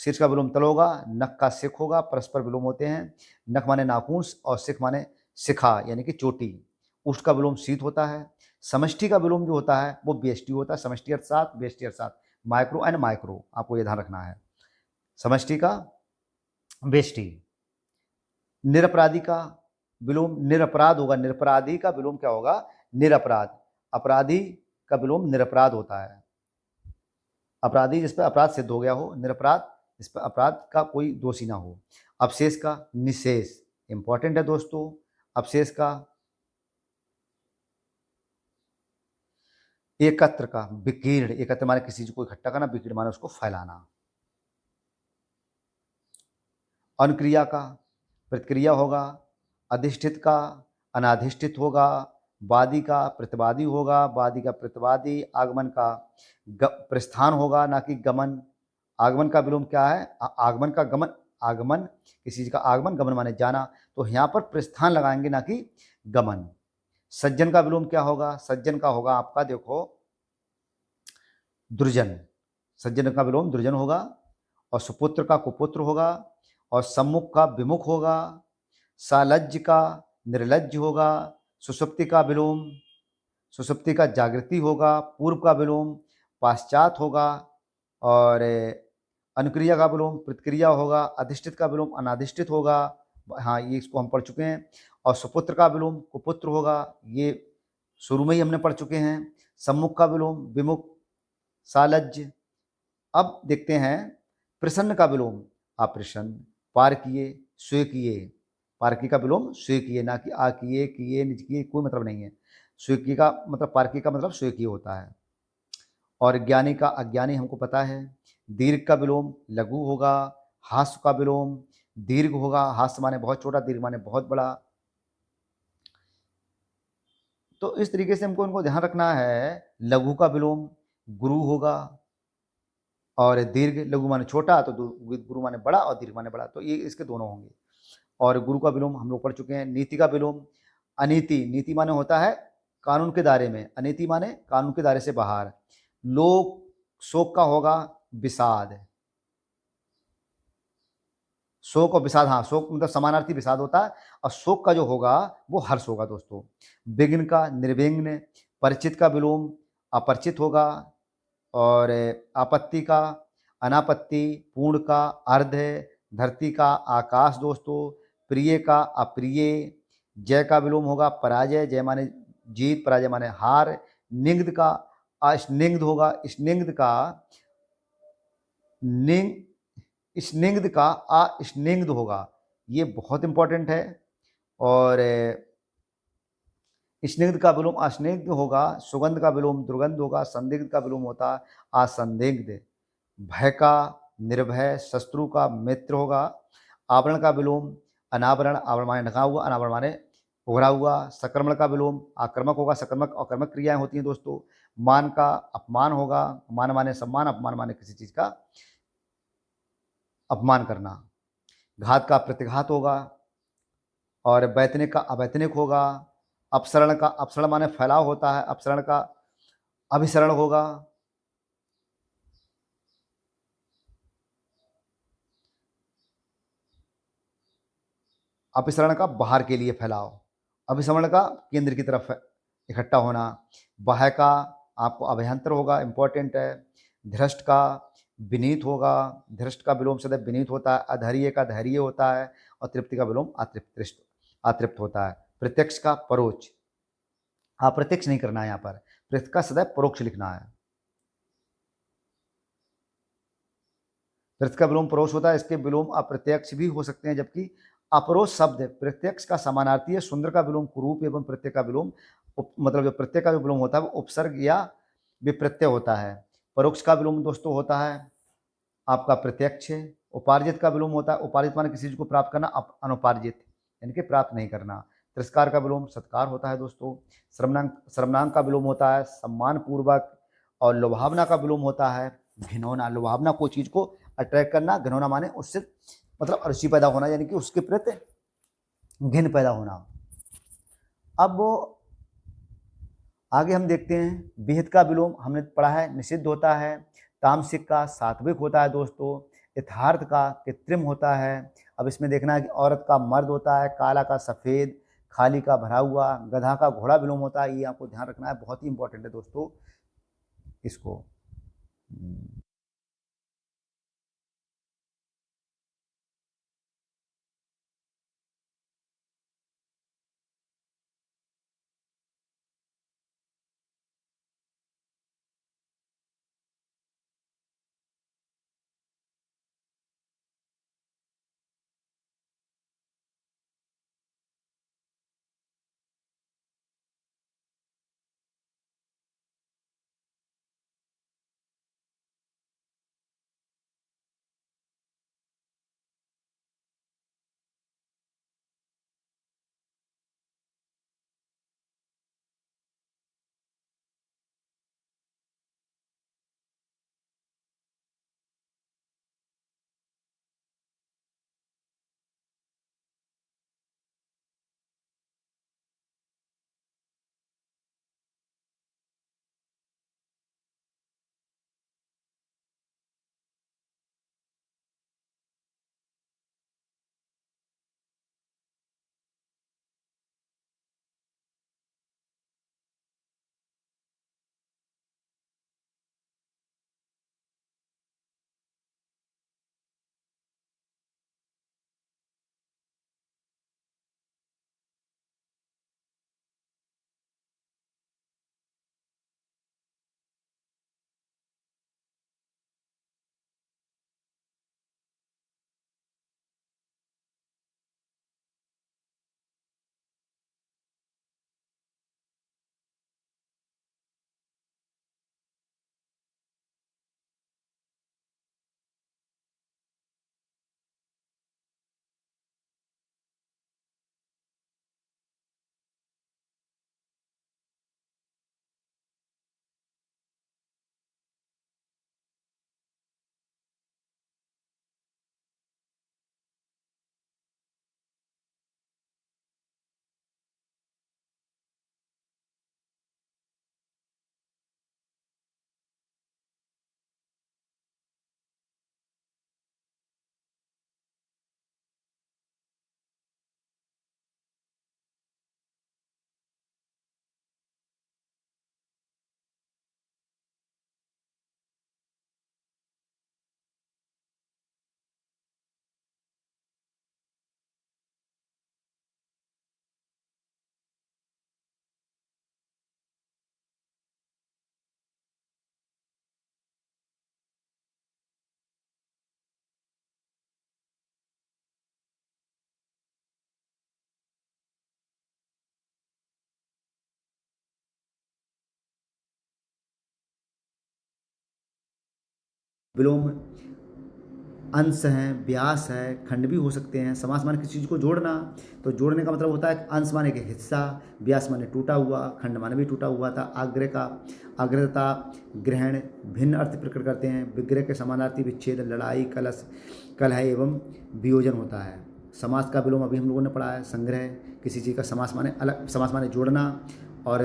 [SPEAKER 1] शीर्ष का विलोम तल होगा। नख का सिख होगा, परस्पर विलोम होते हैं। नख माने नाखून और सिख माने शिखा यानी कि चोटी। उष्ट का विलोम शीत होता है। समष्टि का विलोम जो होता है वो बेष्टि होता है। समष्टि अर्थात बेष्टि अर्थात माइक्रो एंड माइक्रो, आपको ये ध्यान रखना है। समष्टि का बेष्टि। निरपराधी का विलोम निरपराध होगा। निरपराधी का विलोम क्या होगा? निरपराध। अपराधी का विलोम निरपराध होता है। अपराधी जिस पर अपराध सिद्ध हो गया हो, निरपराध जिस पर अपराध का कोई दोषी ना हो। अवशेष का निशेष, इंपॉर्टेंट है दोस्तों। अवशेष का एकत्र का विकीर्ण। एकत्र माने किसी चीज को इकट्ठा करना, विकीर्ण माने उसको फैलाना। अनुक्रिया का प्रतिक्रिया होगा। अधिष्ठित का अनाधिष्ठित होगा। वादी का प्रतिवादी होगा। वादी का प्रतिवादी। आगमन का प्रस्थान होगा, ना कि गमन। आगमन का विलोम क्या है? आगमन का गमन। आगमन किसी चीज का आगमन, गमन माने जाना, तो यहाँ पर प्रस्थान लगाएंगे ना कि गमन। सज्जन का विलोम क्या होगा? सज्जन का होगा आपका देखो दुर्जन। सज्जन का विलोम दुर्जन होगा। और सुपुत्र का कुपुत्र होगा। और सम्मुख का विमुख होगा। सालज्ज का निर्लज्ज होगा। सुषुप्ति का विलोम, सुषुप्ति का जागृति होगा। पूर्व का विलोम पाश्चात होगा। और अनुक्रिया का विलोम प्रतिक्रिया होगा। अधिष्ठित का विलोम अनाधिष्ठित होगा। हाँ, ये इसको हम पढ़ चुके हैं। और सुपुत्र का विलोम कुपुत्र होगा, ये शुरू में ही हमने पढ़ चुके हैं। सम्मुख का विलोम विमुख सालज्ज। अब देखते हैं प्रसन्न का विलोम अप्रसन्न। पारकीय स्वेकीय। पारकी का विलोम स्वेकीय, ना कि आकीय किए निज किए, कोई मतलब नहीं है। स्वेकीय का मतलब पारकी का मतलब स्वेकीय होता है। और ज्ञानी का अज्ञानी हमको पता है। दीर्घ का विलोम लघु होगा। हास्य का विलोम दीर्घ होगा। हास्य माने बहुत छोटा, दीर्घ माने बहुत बड़ा। तो इस तरीके से हमको इनको ध्यान रखना है। लघु का विलोम गुरु होगा। और दीर्घ, लघु माने छोटा तो गुरु माने बड़ा, और दीर्घ माने बड़ा, तो ये इसके दोनों होंगे। और गुरु का विलोम हम लोग पढ़ चुके हैं। नीति का विलोम अनीति। नीति माने होता है कानून के दायरे में, अनीति माने कानून के दायरे से बाहर। लोक शोक का होगा विषाद। शोक और विषाद, हाँ शोक मतलब समानार्थी विषाद होता है, और शोक का जो होगा वो हर्ष होगा दोस्तों। विघ्न का निर्विघ्न। परिचित का विलोम अपरिचित होगा। और आपत्ति का अनापत्ति। पूर्ण का अर्ध। धरती का आकाश दोस्तों। प्रिय का अप्रिय। जय का विलोम होगा पराजय। जय माने जीत, पराजय माने हार। निग्ध का अस्निग्ध होगा। स्निग्ध का स्निग्ध का अस्निग्ध होगा, ये बहुत इंपॉर्टेंट है। और स्निग्ध का विलोम अस्निग्ध होगा। सुगंध का विलोम दुर्गंध होगा। संदिग्ध का विलोम होता असंदिग्ध। भय का निर्भय। शत्रु का मित्र होगा। आवरण का विलोम अनावरण, आवरण माने ढका हुआ, अनावरण माने उभरा हुआ। संक्रमण का विलोम आक्रमक होगा, सकर्मक अकर्मक क्रियाएँ होती हैं दोस्तों। मान का अपमान होगा, मान माने सम्मान, अपमान माने किसी चीज़ का अपमान करना। घात का प्रतिघात होगा और वैतनिक का अवैतनिक होगा। अपसरण का अपसरण माने फैलाव होता है, अपसरण का अभिसरण होगा। अपसरण का बाहर के लिए फैलाव, अभिसरण का केंद्र की तरफ इकट्ठा होना। बाह्य का आपको अभ्यंतर होगा, इंपॉर्टेंट है। धृष्ट का विनीत होगा, धृष्ट का विलोम सदैव विनीत होता है। अधैर्य का धैर्य होता है और तृप्ति का विलोम अतृप्त अतृप्त होता है। प्रत्यक्ष का परोक्ष, अप्रत्यक्ष नहीं करना है यहाँ पर, प्रत्यक्ष का सदैव परोक्ष लिखना है। प्रत्यक्ष का विलोम परोक्ष होता है, इसके विलोम अप्रत्यक्ष भी हो सकते हैं, जबकि अपरोक्ष शब्द प्रत्यक्ष का समानार्थी है। सुंदर का विलोम कुरूप एवं प्रत्यय का विलोम मतलब जो प्रत्यय का जो विलोम होता है वो उपसर्ग या विप्रत्यय होता है। परोक्ष का विलोम दोस्तों होता है आपका प्रत्यक्ष। उपार्जित का विलोम होता है, उपार्जित माने किसी चीज को प्राप्त करना, अनुपार्जित यानी कि प्राप्त नहीं करना। तिरस्कार का विलोम सत्कार होता है दोस्तों। सर्वनाम का विलोम होता है सम्मान पूर्वक। और लुभावना का विलोम होता है घिनौना। लुभावना कोई चीज को अट्रैक्ट करना, घिनौना माने उससे मतलब अरुचि पैदा होना, यानी कि उसके प्रति घिन पैदा होना। अब वो आगे हम देखते हैं विहित का विलोम हमने पढ़ा है निषिद्ध होता है। तामसिक का सात्विक होता है दोस्तों। यथार्थ का कृत्रिम होता है। अब इसमें देखना है कि औरत का मर्द होता है, काला का सफ़ेद, खाली का भरा हुआ, गधा का घोड़ा विलोम होता है। ये आपको ध्यान रखना है, बहुत ही इंपॉर्टेंट है दोस्तों इसको। विलोम अंश हैं, व्यास है, खंड भी हो सकते हैं। समास माने किसी चीज़ को जोड़ना, तो जोड़ने का मतलब होता है अंश माने कि हिस्सा, व्यास माने टूटा हुआ, खंड माने भी टूटा हुआ था। आग्रह का आग्रहता, ग्रहण भिन्न अर्थ प्रकट करते हैं। विग्रह के समानार्थी विच्छेद, लड़ाई, कलश, कलह एवं वियोजन होता है। समास का विलोम अभी हम लोगों ने पढ़ा है, संग्रह, किसी चीज़ का समास माने अलग, समास माने जोड़ना, और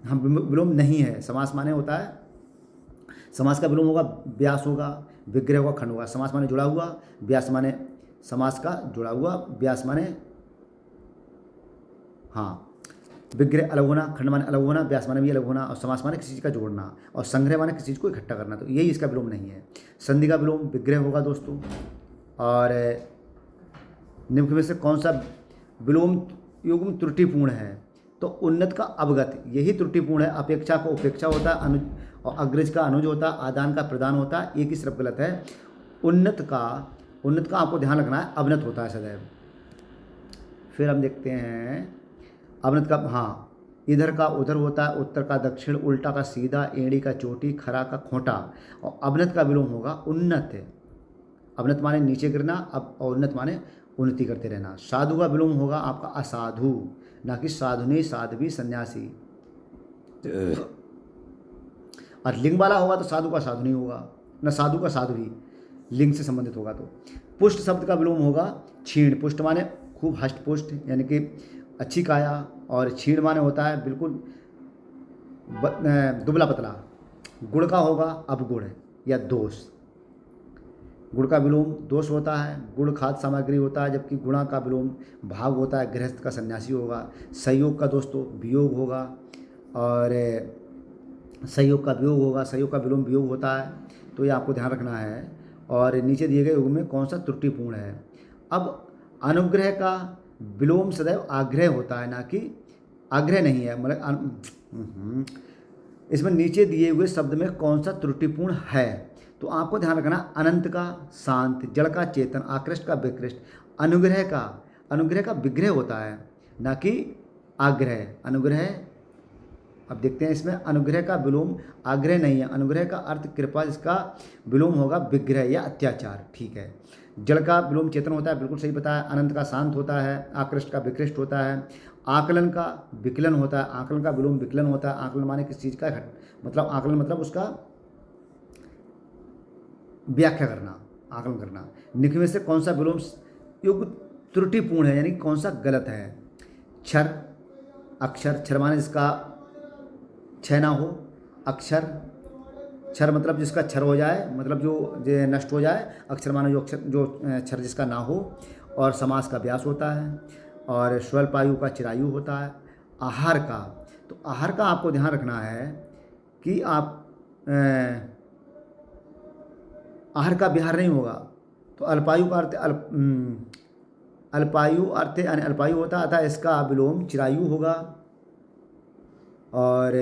[SPEAKER 1] हम विलोम नहीं है। समास माने होता है, समास का विलोम होगा व्यास होगा, विग्रह होगा, खंड होगा। समास माने जुड़ा हुआ, व्यास माने समास का जुड़ा हुआ, व्यास माने हाँ विग्रह अलग होना, खंड माने अलग होना, व्यास माने भी अलग होना, और समास माने किसी चीज़ का जोड़ना, और संग्रह माने किसी चीज़ को इकट्ठा करना। तो यही इसका विलोम नहीं है। संधि का विलोम विग्रह होगा दोस्तों। और निम्न में से कौन सा विलोम युग्म त्रुटिपूर्ण है? तो उन्नत का अवगत, यही त्रुटिपूर्ण है। अपेक्षा को उपेक्षा होता है, अनुज और अग्रज का अनुज होता है, आदान का प्रदान होता है, एक ही सिर्फ गलत है। उन्नत का आपको ध्यान रखना है, अवनत होता है सदैव। फिर हम देखते हैं अवनत का, हाँ, इधर का उधर होता है, उत्तर का दक्षिण, उल्टा का सीधा, एड़ी का चोटी, खरा का खोटा। और अवनत का विलोम होगा उन्नत है। अवनत माने नीचे गिरना, अब और उन्नत माने उन्नति करते रहना। साधु का विलोम होगा आपका असाधु, ना कि साधुनी, साध्वी, सन्यासी। और लिंग वाला होगा तो साधु का साधु नहीं होगा, न साधु का साधु ही, लिंग से संबंधित होगा। तो पुष्ट शब्द का विलोम होगा क्षीण। पुष्ट माने खूब हष्ट पुष्ट, यानी कि अच्छी काया, और क्षीण माने होता है बिल्कुल दुबला पतला। गुण का होगा अवगुण या दोष। गुण का विलोम दोष होता है, गुण खाद्य सामग्री होता है, जबकि गुणा का विलोम भाग होता है, गृहस्थ का सन्यासी होगा। संयोग का दोस्तों वियोग होगा, और संयोग का वियोग होगा, संयोग का विलोम वियोग होता है। तो ये आपको ध्यान रखना है। और नीचे दिए गए युग में कौन सा त्रुटिपूर्ण है? अब अनुग्रह का विलोम सदैव आग्रह होता है, ना कि आग्रह नहीं है। मतलब इसमें नीचे दिए हुए शब्द में कौन सा त्रुटिपूर्ण है? तो आपको ध्यान रखना, अनंत का शांत, जड़ का चेतन, आकृष्ट का विकृष्ट। अनुग्रह का विग्रह होता है, ना कि आग्रह। अनुग्रह, अब देखते हैं इसमें अनुग्रह का विलोम आग्रह नहीं है। अनुग्रह का अर्थ कृपा, इसका विलोम होगा विग्रह या अत्याचार। ठीक है। जड़ का विलोम चेतन होता है, बिल्कुल सही बताया। अनंत का शांत होता है, आकृष्ट का विकृष्ट होता है। आकलन का विकलन होता है, आकलन का विलोम विकलन होता है। आकलन माने किस चीज़ का मतलब, आकलन मतलब उसका व्याख्या करना, आकलन करना। निम्न में से कौन सा विलोम युग त्रुटिपूर्ण है, यानी कौन सा गलत है? क्षर, अक्षर, क्षर माने जिसका क्षय ना हो, अक्षर, क्षर मतलब जिसका क्षर हो जाए, मतलब जो नष्ट हो जाए। अक्षर माने जो अक्षर, जो क्षर जिसका ना हो। और समास का व्यास होता है, और स्वल्पायु का चिरायु होता है। आहार का, तो आहार का आपको ध्यान रखना है कि आप आहार का विहार नहीं होगा। तो अल्पायु का अर्थ अल्पायु अर्थ यानी अल्पायु होता है, अतः इसका विलोम चिरायु होगा। और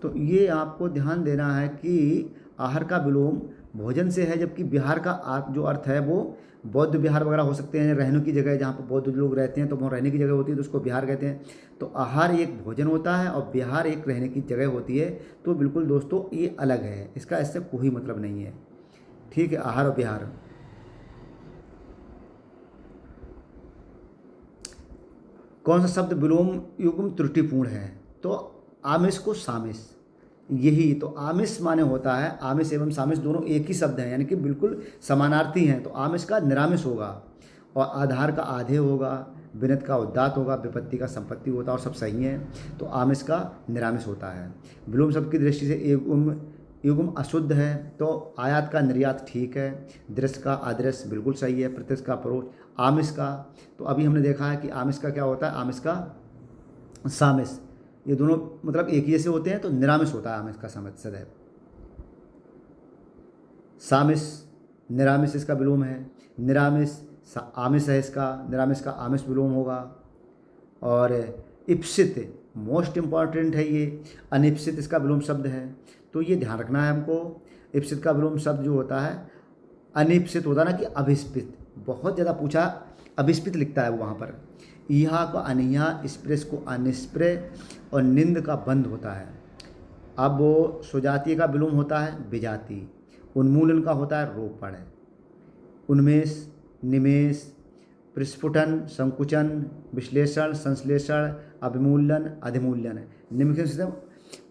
[SPEAKER 1] तो ये आपको ध्यान देना है कि आहार का विलोम भोजन से है, जबकि विहार का जो अर्थ है वो बौद्ध विहार वगैरह हो सकते हैं, रहने की जगह, जहाँ पर बौद्ध लोग रहते हैं तो वहाँ रहने की जगह होती है, तो उसको विहार कहते हैं। तो आहार एक भोजन होता है और विहार एक रहने की जगह होती है। तो बिल्कुल दोस्तों ये अलग है, इसका इससे कोई मतलब नहीं है। ठीक है, आहार और विहार। कौन सा शब्द विलोम युग्म त्रुटिपूर्ण है? तो आमिष को सामिष, यही तो आमिष माने होता है। आमिष एवं सामिष दोनों एक ही शब्द हैं, यानी कि बिल्कुल समानार्थी हैं। तो आमिष का निरामिष होगा, और आधार का आधे होगा, विनत का उदात्त होगा, विपत्ति का संपत्ति होता है, और सब सही है। तो आमिष का निरामिष होता है। विलोम शब्द की दृष्टि से युग्म अशुद्ध है, तो आयात का निर्यात ठीक है। दृश्य का अदृश्य बिल्कुल सही है। प्रत्यक्ष का परोक्ष। आमिष का, तो अभी हमने देखा है कि आमिष का क्या होता है, आमिष का सामिष, ये दोनों मतलब एक ही जैसे होते हैं। तो निरामिष होता है आमिष का सदैव। सामिष निरामिष इसका विलोम है। निरामिष आमिष है इसका, निरामिष का आमिष विलोम होगा। और इप्सित मोस्ट इम्पॉर्टेंट है ये, अनिप्सित इसका विलोम शब्द है। तो ये ध्यान रखना है हमको। इप्सित का विलोम शब्द जो होता है अनिप्सित होता है, ना कि अभिस्पित। बहुत ज़्यादा पूछा अभिस्पित लिखता है वो वहाँ पर। इहा को अनिहा, स्प्रेस को अनिस्प्रे, और निंद का बंद होता है। अब वो सुजातीय का विलोम होता है विजाति, उन्मूलन का होता है रोपण, उन्मेष, निमेष, प्रस्फुटन, संकुचन, विश्लेषण, संश्लेषण, अभिमूलन, अधिमूलन। निम्नलिखित से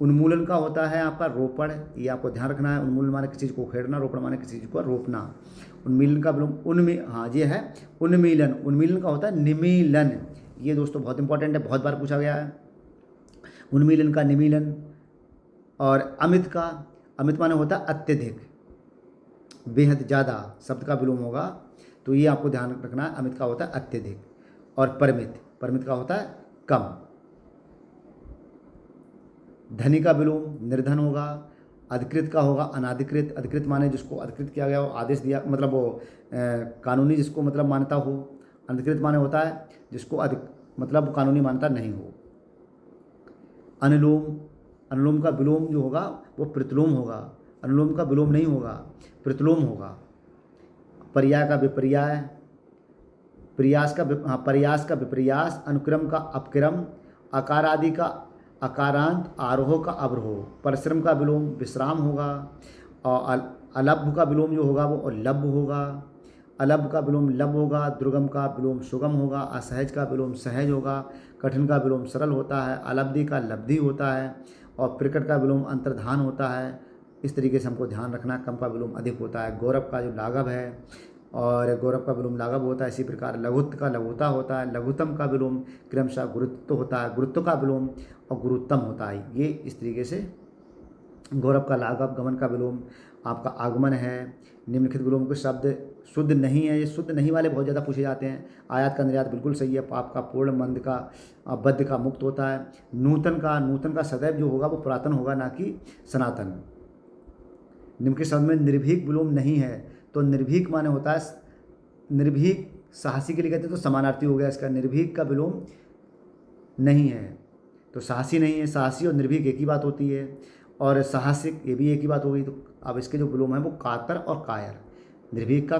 [SPEAKER 1] उन्मूलन का होता है आपका रोपण, ये आपको ध्यान रखना है। उन्मूलन माने किसी चीज़ को उखेड़ना, रोपण माने किसी चीज़ को रोपना। उन्मीलन का विलोम हाँ ये है उन्मीलन। उन्मीलन का होता है निमीलन। ये दोस्तों बहुत इंपॉर्टेंट है, बहुत बार पूछा गया है। उन्मीलन का निमीलन। और अमित माने होता है अत्यधिक, बेहद ज़्यादा शब्द का विलोम होगा, तो ये आपको ध्यान रखना है। अमित का होता है अत्यधिक। और परमित का होता है कम। धनी का विलोम निर्धन होगा। अधिकृत का होगा अनाधिकृत। अधिकृत माने जिसको अधिकृत किया गया हो, आदेश दिया, मतलब वो कानूनी जिसको मतलब मान्यता हो। अनधिकृत माने होता है जिसको मतलब कानूनी मान्यता नहीं हो। अनुलोम का विलोम जो होगा वो प्रतिलोम होगा। अनुलोम का विलोम नहीं होगा, प्रतिलोम होगा। पर्याय का विपर्याय, प्रयास का विपर्यास, अनुक्रम का अपक्रम, आकार आदि का अकारांत, आरोह का अवरोह। परिश्रम का विलोम विश्राम होगा। और अलभ्य का विलोम जो होगा वो लभ्य होगा। अलभ का विलोम लब होगा। दुर्गम का विलोम सुगम होगा। असहज का विलोम सहज होगा। कठिन का विलोम सरल होता है। अलब्धि का लब्धि होता है। और प्रकट का विलोम अंतर्धान होता है। इस तरीके से हमको ध्यान रखना। कम का विलोम अधिक होता है। गौरव का जो लाघव है, और गौरव का विलोम लाघव होता है। इसी प्रकार लघुत्व का लघुता होता है। लघुतम का विलोम क्रमशः गुरुत्व होता है। गुरुत्व का विलोम और गुरुत्तम होता है। ये इस तरीके से गौरव का लाघव। गमन का विलोम आपका आगमन है। निम्नलिखित विलोम के शब्द शुद्ध नहीं है। ये शुद्ध नहीं वाले बहुत ज़्यादा पूछे जाते हैं। आयात का निर्यात बिल्कुल सही है। पाप का पूर्ण, मंद का बद्ध का मुक्त होता है। नूतन का सदैव जो होगा वो पुरातन होगा, ना कि सनातन। निम्नलिखित शब्द में निर्भीक विलोम नहीं है। तो निर्भीक माने होता है निर्भीक, साहसी के लिए कहते हैं तो समानार्थी हो गया इसका। निर्भीक का विलोम नहीं है तो साहसी नहीं है। साहसी और निर्भीक एक ही बात होती है। और साहसिक ये भी एक ही बात हो गई। तो अब इसके जो विलोम है वो कातर और कायर। निर्भीक का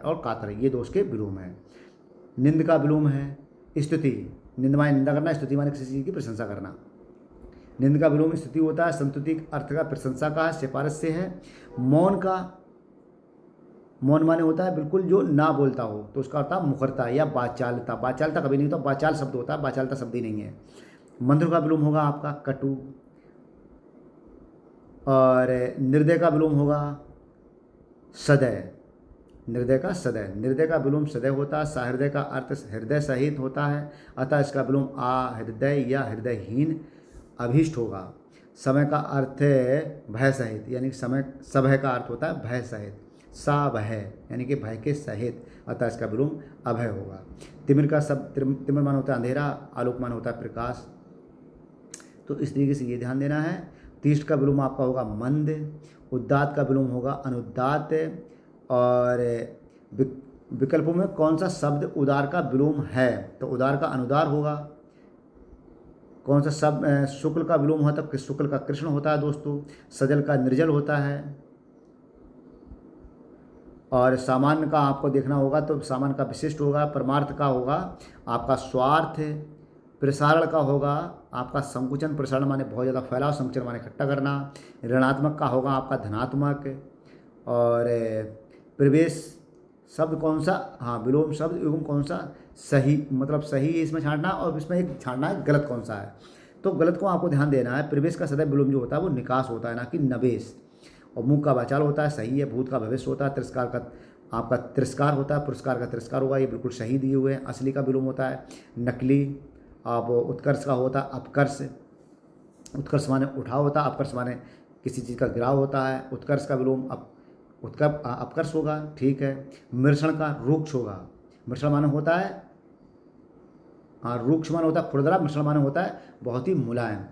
[SPEAKER 1] और कातर, ये दो उसके विलोम है। निंद का विलोम है स्तुति। निंद माने निंदा करना, स्तुति माने किसी चीज़ की प्रशंसा करना। निंद का विलोम स्तुति होता है। संतुति अर्थ का प्रशंसा का है, सिफारिश से है। मौन माने होता है बिल्कुल जो ना बोलता हो, तो उसका होता है मुखरता या बाचालता। बाचालता कभी नहीं होता, बाचाल शब्द होता है, बाचालता शब्द ही नहीं है। मंत्र का विलोम होगा आपका कटु। और निर्दय का विलोम होगा सदय। निर्दय का सदय। निर्दय का विलोम सदय होता है। सहृदय का अर्थ हृदय सहित होता है, अतः इसका विलोम आहृदय या हृदयहीन अभीष्ट होगा। समय का अर्थ है भय सहित, यानी समय सभय का अर्थ होता है भय सहित। सा भय यानी कि भय के सहित, अतः इसका विलोम अभय होगा। तिमिर का शब्द तिमिर मान होता है अंधेरा, आलोक मान होता है प्रकाश। तो इस तरीके से ये ध्यान देना है। तीष्ट का विलोम आपका होगा मंद। उदात्त का विलोम होगा अनुदात। और विकल्पों में कौन सा शब्द उदार का विलोम है, तो उदार का अनुदार होगा। कौन सा शब्द शुक्ल का विलोम होता है, शुक्ल का कृष्ण होता है दोस्तों। सजल का निर्जल होता है। और सामान्य का आपको देखना होगा तो सामान्य का विशिष्ट होगा। परमार्थ का होगा आपका स्वार्थ। प्रसारण का होगा आपका संकुचन। प्रसारण माने बहुत ज़्यादा फैलाव, संकुचन माने इकट्ठा करना। ऋणात्मक का होगा आपका धनात्मक। और प्रवेश शब्द कौन सा, हाँ विलोम शब्द एवं कौन सा सही, मतलब सही इसमें छांटना, और इसमें एक छांटना है गलत कौन सा है। तो गलत को आपको ध्यान देना है। प्रवेश का सदैव विलोम जो होता है वो निकास होता है, ना कि नवेश। और मुख का वाचाल होता है, सही है। भूत का भविष्य होता है। तिरस्कार का आपका तिरस्कार होता है। पुरस्कार का तिरस्कार होगा, ये बिल्कुल सही दिए हुए हैं। असली का विलोम होता है नकली। अब उत्कर्ष का होता है अपकर्ष। उत्कर्ष माने उठाव होता है, अपकर्ष माने किसी चीज़ का गिराव होता है। उत्कर्ष का विलोम अपकर्ष होगा, ठीक है। मृषण का रूक्ष होगा। मृषण माने होता है, हाँ रूक्ष माने होता है खुरदरा। मृषण माने होता है बहुत ही मुलायम।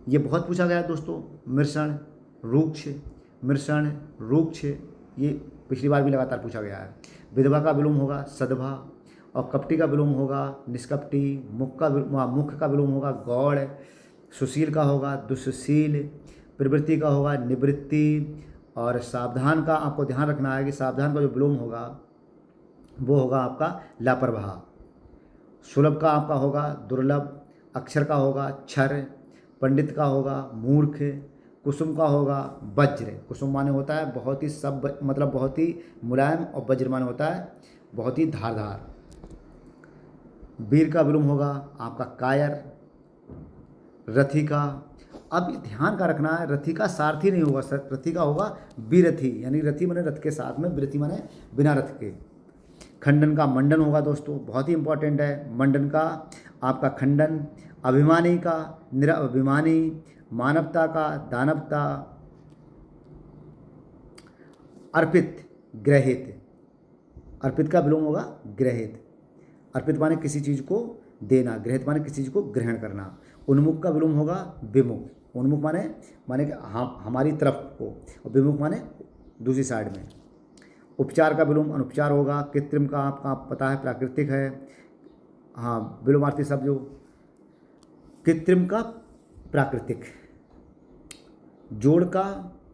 [SPEAKER 1] ये बहुत पूछा गया है दोस्तों। मृषण रूक्ष, मृषण रूक्ष, ये पिछली बार भी लगातार पूछा गया है। विधवा का विलोम होगा सद्भा। और कपटी का विलोम होगा निष्कपटी। मुख का विलोम होगा गौड़। सुशील का होगा दुष्शील। प्रवृत्ति का होगा निवृत्ति। और सावधान का आपको ध्यान रखना है कि सावधान का जो विलोम होगा वो होगा आपका लापरवाह। सुलभ का आपका होगा दुर्लभ, अक्षर का होगा क्षर, पंडित का होगा मूर्ख, कुसुम का होगा वज्र। कुसुम माने होता है बहुत ही सब मतलब बहुत ही मुलायम, और वज्र माने होता है बहुत ही धारदार। वीर का विलोम होगा आपका कायर, रथी का, अब ध्यान का रखना है, रथी का सारथी नहीं होगा, रथी का होगा विरथी, यानी रथी माने रथ के साथ में, विरथी माने बिना रथ के। खंडन का मंडन होगा दोस्तों, बहुत ही इंपॉर्टेंट है। मंडन का आपका खंडन, अभिमानी का निराभिमानी, मानवता का दानवता, अर्पित ग्रहित, अर्पित का विलोम होगा ग्रहित। अर्पित माने किसी चीज़ को देना, ग्रहित माने किसी चीज़ को ग्रहण करना। उन्मुख का विलोम होगा विमुख। उन्मुख माने माने कि हम हमारी तरफ को, और विमुख माने दूसरी साइड में। उपचार का विलोम अनुपचार होगा। कृत्रिम का आपका पता है प्राकृतिक है। हाँ, विलोमार्थी शब्द जो कृत्रिम का प्राकृतिक। जोड़ का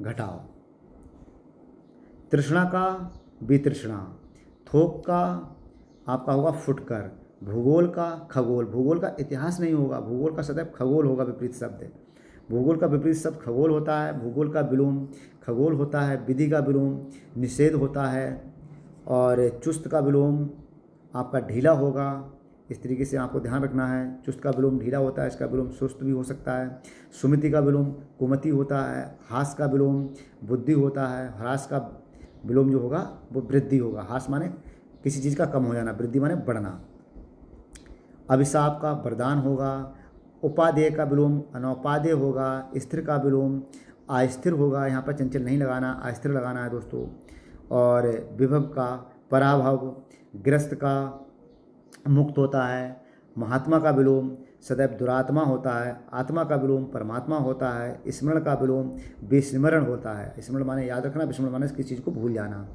[SPEAKER 1] घटाव, तृष्णा का वितृष्णा, थोक का आपका होगा फुटकर, भूगोल का खगोल। भूगोल का इतिहास नहीं होगा, भूगोल का सदैव खगोल होगा, विपरीत शब्द है। भूगोल का विपरीत शब्द खगोल होता है। भूगोल का विलोम खगोल होता है। विधि का विलोम निषेध होता है। और चुस्त का विलोम आपका ढीला होगा। इस तरीके से आपको ध्यान रखना है। चुस्त का विलोम ढीला होता है, इसका विलोम सुस्त भी हो सकता है। सुमति का विलोम कुमति होता है। हास का विलोम बुद्धि होता है। ह्रास का विलोम जो होगा वो वृद्धि होगा। हास माने किसी चीज़ का कम हो जाना, वृद्धि माने बढ़ना। अभिशाप का वरदान होगा। उपादेय का विलोम अनौपादेय होगा। स्थिर का विलोम अस्थिर होगा, यहाँ पर चंचल नहीं लगाना, अस्थिर लगाना है दोस्तों। और विभव का पराभव, ग्रस्त का मुक्त होता है। महात्मा का विलोम सदैव दुरात्मा होता है। आत्मा का विलोम परमात्मा होता है। स्मरण का विलोम विस्मरण होता है। स्मरण माने याद रखना, विस्मरण माने किसी चीज़ को भूल जाना।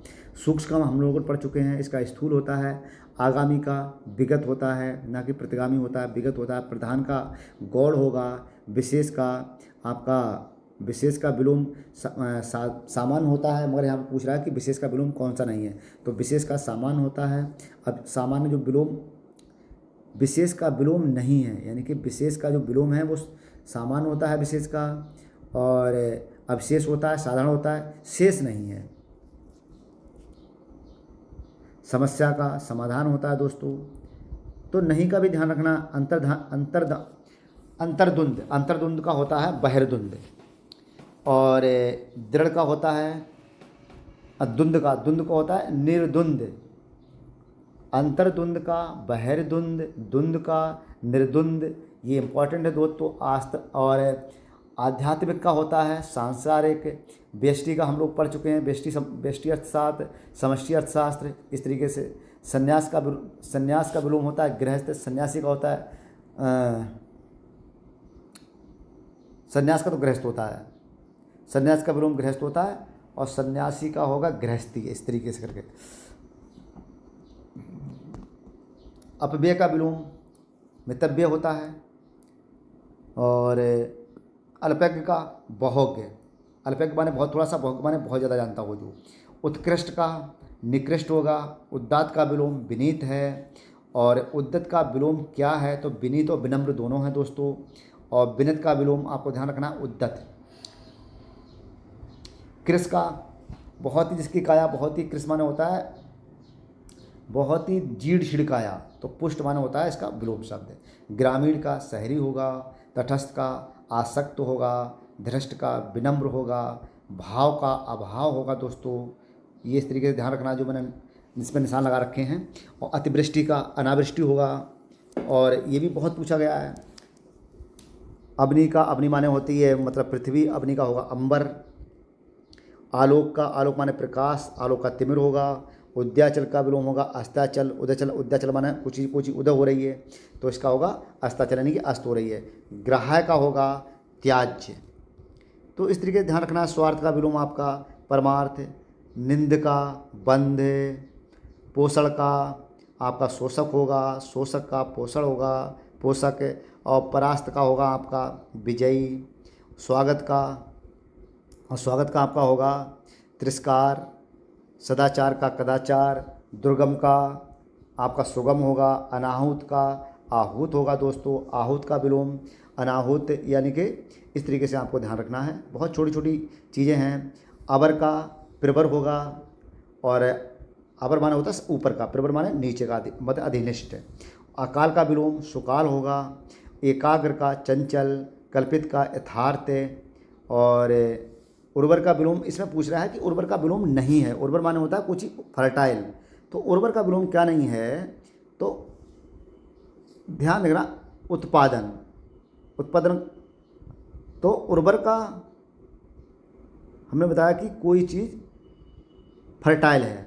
[SPEAKER 1] सूक्ष्म हम लोग पढ़ चुके हैं, इसका स्थूल होता है। आगामी का विगत होता है, ना कि प्रतिगामी होता है, विगत होता है। प्रधान का गौड़ होगा। विशेष का आपका विशेष का विलोम सामान्य होता है, मगर यहाँ पर पूछ रहा है कि विशेष का विलोम कौन सा नहीं है, तो विशेष का सामान्य होता है। अब सामान्य जो विलोम विशेष का विलोम नहीं है, यानी कि विशेष का जो विलोम है वो सामान्य होता है विशेष का, और अविशेष होता है, साधारण होता है, शेष नहीं है। समस्या का समाधान होता है दोस्तों। तो नहीं का भी ध्यान रखना। अंतर्द्वंद, अंतर्द्वंद का होता है बहिर्द्वंद। और दृढ़ का होता है द्वंद का, द्वंद का होता है निर्द्वंद। अंतर्द्वंद का बहिर्द्वंद, द्वंद का निर्द्वंद, ये इंपॉर्टेंट है दोस्तों। और आध्यात्मिक का होता है सांसारिक। व्यष्टि का हम लोग पढ़ चुके हैं, व्यष्टि अर्थशास्त्र, समष्टि अर्थशास्त्र। इस तरीके से संन्यास का विलोम होता है गृहस्थ। सन्यासी का होता है संन्यास का तो गृहस्थ होता है, संन्यास का विलोम गृहस्थ होता है, और सन्यासी का होगा गृहस्थी। इस तरीके से करके अपव्यय का विलोम मितव्यय होता है। और अल्पज्ञ का बहुज्ञ, अल्पज्ञ माने बहुत थोड़ा सा, बहुज्ञ माने बहुत ज़्यादा जानता हो जो। उत्कृष्ट का निकृष्ट होगा। उदात्त का विलोम विनीत है। और उद्यत का विलोम क्या है, तो विनीत और विनम्र दोनों हैं दोस्तों। और विनित का विलोम आपको ध्यान रखना उद्यत। कृष का बहुत ही, जिसकी काया बहुत ही, कृष माने होता है बहुत ही जीर्ण शीर्ण काया, तो पुष्ट माने होता है इसका विलोम शब्द। ग्रामीण का शहरी होगा। तटस्थ का आसक्त होगा। धृष्ट का विनम्र होगा। भाव का अभाव होगा दोस्तों। ये इस तरीके से ध्यान रखना जो मैंने इस पर निशान लगा रखे हैं। और अतिवृष्टि का अनावृष्टि होगा। और ये भी बहुत पूछा गया है। अग्नि का, अग्नि माने होती है मतलब पृथ्वी, अग्नि का होगा अंबर। आलोक का, आलोक माने प्रकाश, आलोक का तिमिर होगा। उद्याचल का विलोम होगा अस्ताचल। उदयचल, उद्याचल माने कुछ उदय हो रही है, तो इसका होगा अस्ताचल, यानी कि अस्त हो रही है। ग्राह्य का होगा त्याज्य। तो इस तरीके से ध्यान रखना। स्वार्थ का विलोम आपका परमार्थ। निंद का बंध। पोषण का आपका शोषक होगा। शोषक का पोषण होगा, पोषक। और परास्त का होगा आपका विजयी। स्वागत का, और स्वागत का आपका होगा तिरस्कार। सदाचार का कदाचार। दुर्गम का आपका सुगम होगा, अनाहुत का आहूत होगा दोस्तों, आहूत का विलोम अनाहुत, यानी कि इस तरीके से आपको ध्यान रखना है। बहुत छोटी छोटी चीज़ें हैं। अबर का प्रवर होगा, और अबर माने होता है ऊपर का, प्रवर माने नीचे का, मतलब अधिनिष्ठ। अकाल का विलोम सुकाल होगा, एकाग्र का चंचल, कल्पित का यथार्थ, और उर्वर का विलोम इसमें पूछ रहा है कि उर्वर का विलोम नहीं है। उर्वर माने होता है कुछ फर्टाइल, तो उर्वर का विलोम क्या नहीं है, तो ध्यान देना, उत्पादन, उत्पादन। तो उर्वर का हमने बताया कि कोई चीज़ फर्टाइल है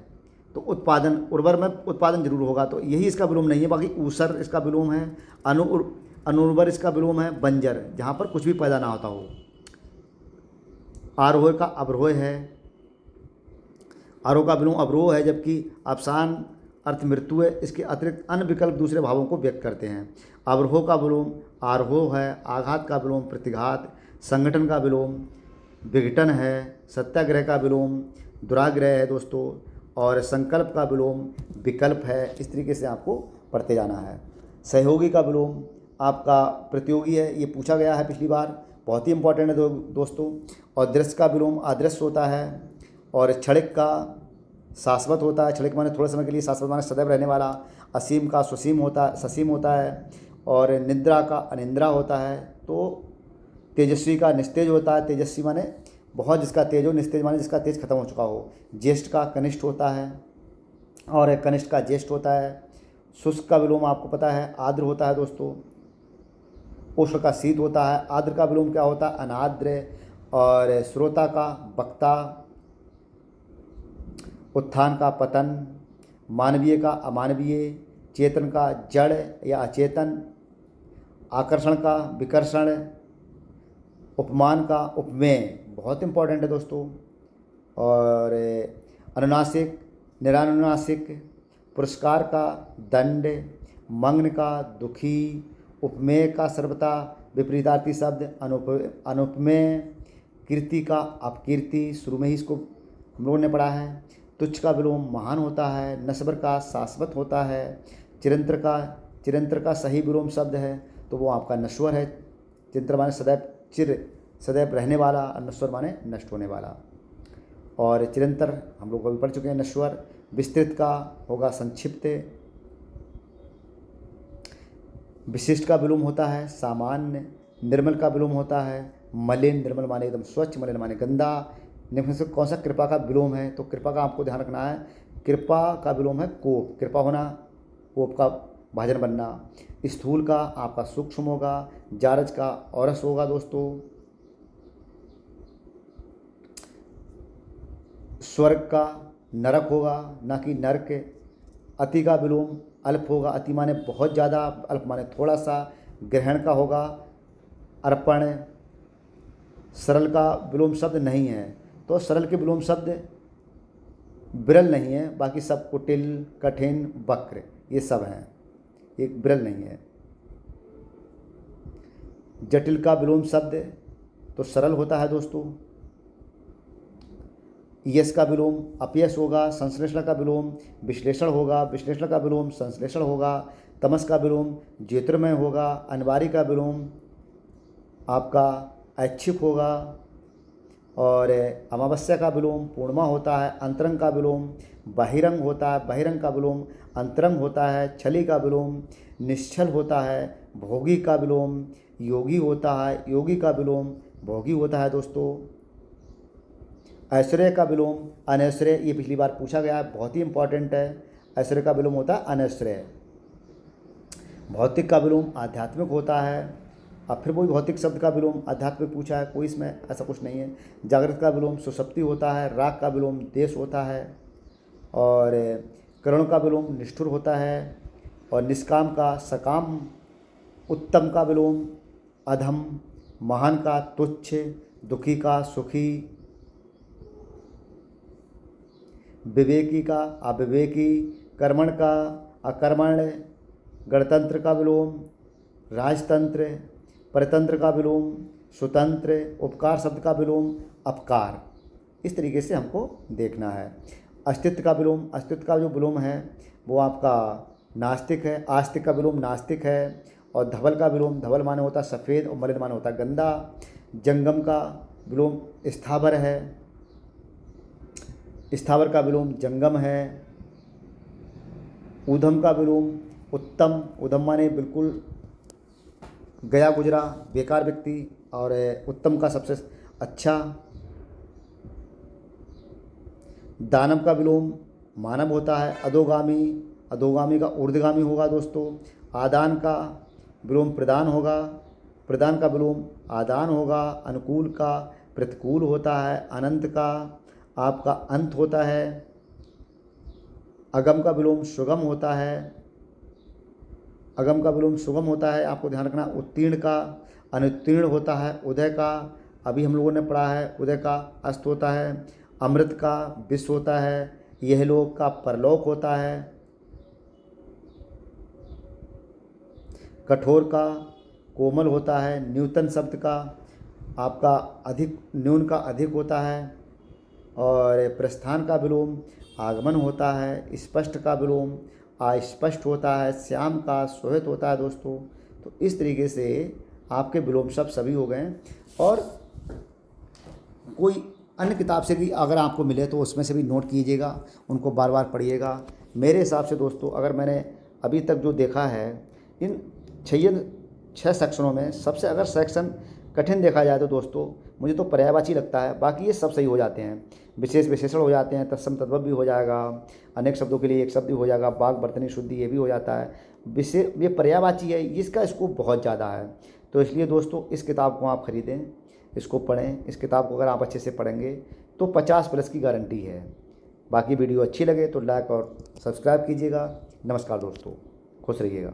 [SPEAKER 1] तो उत्पादन, उर्वर में उत्पादन जरूर होगा, तो यही इसका विलोम नहीं है। बाकी ऊसर इसका विलोम है, अनुर्वर इसका विलोम है, बंजर, जहाँ पर कुछ भी पैदा ना होता हो। आरोह का अवरोह है, आरोह का विलोम अवरोह है, जबकि अवसान अर्थ मृत्यु है। इसके अतिरिक्त अन्य विकल्प दूसरे भावों को व्यक्त करते हैं। अवरोह का विलोम आरोह है, आघात का विलोम प्रतिघात, संगठन का विलोम विघटन है, सत्याग्रह का विलोम दुराग्रह है दोस्तों, और संकल्प का विलोम विकल्प है। इस तरीके से आपको पढ़ते जाना है। सहयोगी का विलोम आपका प्रतियोगी है, ये पूछा गया है पिछली बार, बहुत ही इंपॉर्टेंट है दोस्तों। और दृश्य का विलोम अदृश्य होता है, और क्षणिक का शाश्वत होता है, क्षणिक माने थोड़े समय के लिए, शाश्वत माने सदैव रहने वाला। असीम का सुसीम होता, ससीम होता है, और निद्रा का अनिद्रा होता है। तो तेजस्वी का निस्तेज होता है, तेजस्वी माने बहुत जिसका तेज हो, निस्तेज माने जिसका तेज खत्म हो चुका हो। ज्येष्ठ का कनिष्ठ होता है, और कनिष्ठ का ज्येष्ठ होता है। शुष्क का विलोम आपको पता है आर्द्र होता है दोस्तों। उष्ण का शीत होता है। आर्द्र का विलोम क्या होता है, अनाद्र। और श्रोता का वक्ता, उत्थान का पतन, मानवीय का अमानवीय, चेतन का जड़ या अचेतन, आकर्षण का विकर्षण, उपमान का उपमेय, बहुत इंपॉर्टेंट है दोस्तों। और अनुनासिक निरानुनासिक, पुरस्कार का दंड, मग्न का दुखी, उपमेय का सर्वथा विपरीतार्थी शब्द, अनुपमेय, कीर्ति का अपकीर्ति, शुरू में ही इसको हम लोगों ने पढ़ा है। तुच्छ का विलोम महान होता है, नश्वर का शाश्वत होता है, चिरंतर का सही विलोम शब्द है तो वो आपका नश्वर है। चिरंतर माने सदैव, चिर सदैव रहने वाला, और नश्वर माने नष्ट होने वाला। और चिरंतर हम लोग अभी पढ़ चुके हैं नश्वर। विस्तृत का होगा संक्षिप्त। विशिष्ट का विलोम होता है सामान्य। निर्मल का विलोम होता है मलिन, निर्मल माने एकदम स्वच्छ, मलिन माने गंदा। निम्न से कौन सा कृपा का विलोम है, तो कृपा का आपको ध्यान रखना है, कृपा का विलोम है कोप, कृपा होना, कोप का भाजन बनना। स्थूल का आपका सूक्ष्म होगा, जारज का औरस होगा दोस्तों। स्वर्ग का नरक होगा, ना कि नरक। अति का विलोम अल्प होगा, अति माने बहुत ज़्यादा, अल्प माने थोड़ा सा। ग्रहण का होगा अर्पण। सरल का विलोम शब्द नहीं है, तो सरल के विलोम शब्द विरल नहीं है, बाकी सब कुटिल, कठिन, वक्र ये सब हैं, एक विरल नहीं है। जटिल का विलोम शब्द तो सरल होता है दोस्तों। यश का विलोम अपयश होगा। संश्लेषण का विलोम विश्लेषण होगा, विश्लेषण का विलोम संश्लेषण होगा। तमस का विलोम ज्योतिर्मय होगा। अनिवार्य का विलोम आपका ऐच्छिक होगा। और अमावस्या का विलोम पूर्णिमा होता है। अंतरंग का विलोम बहिरंग होता है, बहिरंग का विलोम अंतरंग होता है। छली का विलोम निश्चल होता है। भोगी का विलोम योगी होता है, योगी का विलोम भोगी होता है दोस्तों। ऐश्वर्य का विलोम अनैश्वर्य, ये पिछली बार पूछा गया है, बहुत ही इंपॉर्टेंट है। ऐश्वर्य का विलोम होता है अनैश्वर्य। भौतिक का विलोम आध्यात्मिक होता है। अब फिर वही भौतिक शब्द का विलोम आध्यात्मिक पूछा है, कोई इसमें ऐसा कुछ नहीं है। जागृत का विलोम सुसप्ति होता है। राग का विलोम देश होता है। और करुण का विलोम निष्ठुर होता है। और निष्काम का सकाम। उत्तम का विलोम अधम। महान का तुच्छ। दुखी का सुखी। विवेकी का अविवेकी। कर्मण का अकर्मण। गणतंत्र का विलोम राजतंत्र। परतंत्र का विलोम स्वतंत्र। उपकार शब्द का विलोम अपकार। इस तरीके से हमको देखना है। अस्तित्व का विलोम, अस्तित्व का जो विलोम है वो आपका नास्तिक है। आस्तिक का विलोम नास्तिक है। और धवल का विलोम, धवल माने होता है सफ़ेद और मलिन माने होता है गंदा। जंगम का विलोम स्थावर है, स्थावर का विलोम जंगम है। ऊधम का विलोम उत्तम, ऊधम माने बिल्कुल गया गुजरा, बेकार व्यक्ति, और उत्तम का सबसे अच्छा। दानव का विलोम मानव होता है। अधोगामी, अधोगामी का ऊर्ध्वगामी होगा दोस्तों। आदान का विलोम प्रदान होगा, प्रदान का विलोम आदान होगा। अनुकूल का प्रतिकूल होता है। अनंत का आपका अंत होता है। अगम का विलोम सुगम होता है, अगम का विलोम सुगम होता है, आपको ध्यान रखना। उत्तीर्ण का अनुत्तीर्ण होता है। उदय का अभी हम लोगों ने पढ़ा है, उदय का अस्त होता है। अमृत का विष होता है। यह लोक का परलोक होता है। कठोर का कोमल होता है। न्यूतन शब्द का आपका अधिक, न्यून का अधिक होता है। और प्रस्थान का विलोम आगमन होता है। स्पष्ट का विलोम अस्पष्ट होता है। श्याम का सोहित होता है दोस्तों। तो इस तरीके से आपके विलोम शब्द सभी हो गए। और कोई अन्य किताब से भी अगर आपको मिले तो उसमें से भी नोट कीजिएगा, उनको बार बार पढ़िएगा। मेरे हिसाब से दोस्तों, अगर मैंने अभी तक जो देखा है, इन 6 सेक्शनों में सबसे अगर सेक्शन कठिन देखा जाए तो दोस्तों मुझे तो पर्यायवाची लगता है। बाकी ये सब सही हो जाते हैं। विशेष विशेषण हो जाते हैं, तत्सम तद्भव भी हो जाएगा, अनेक शब्दों के लिए एक शब्द भी हो जाएगा, वाक् वर्तनी शुद्धि ये भी हो जाता है। विशेष ये पर्यायवाची है, इसका स्कोप बहुत ज़्यादा है। तो इसलिए दोस्तों इस किताब को आप ख़रीदें, इसको पढ़ें। इस किताब को अगर आप अच्छे से पढ़ेंगे तो 50+ की गारंटी है। बाकी वीडियो अच्छी लगे तो लाइक और सब्सक्राइब कीजिएगा। नमस्कार दोस्तों, खुश रहिएगा।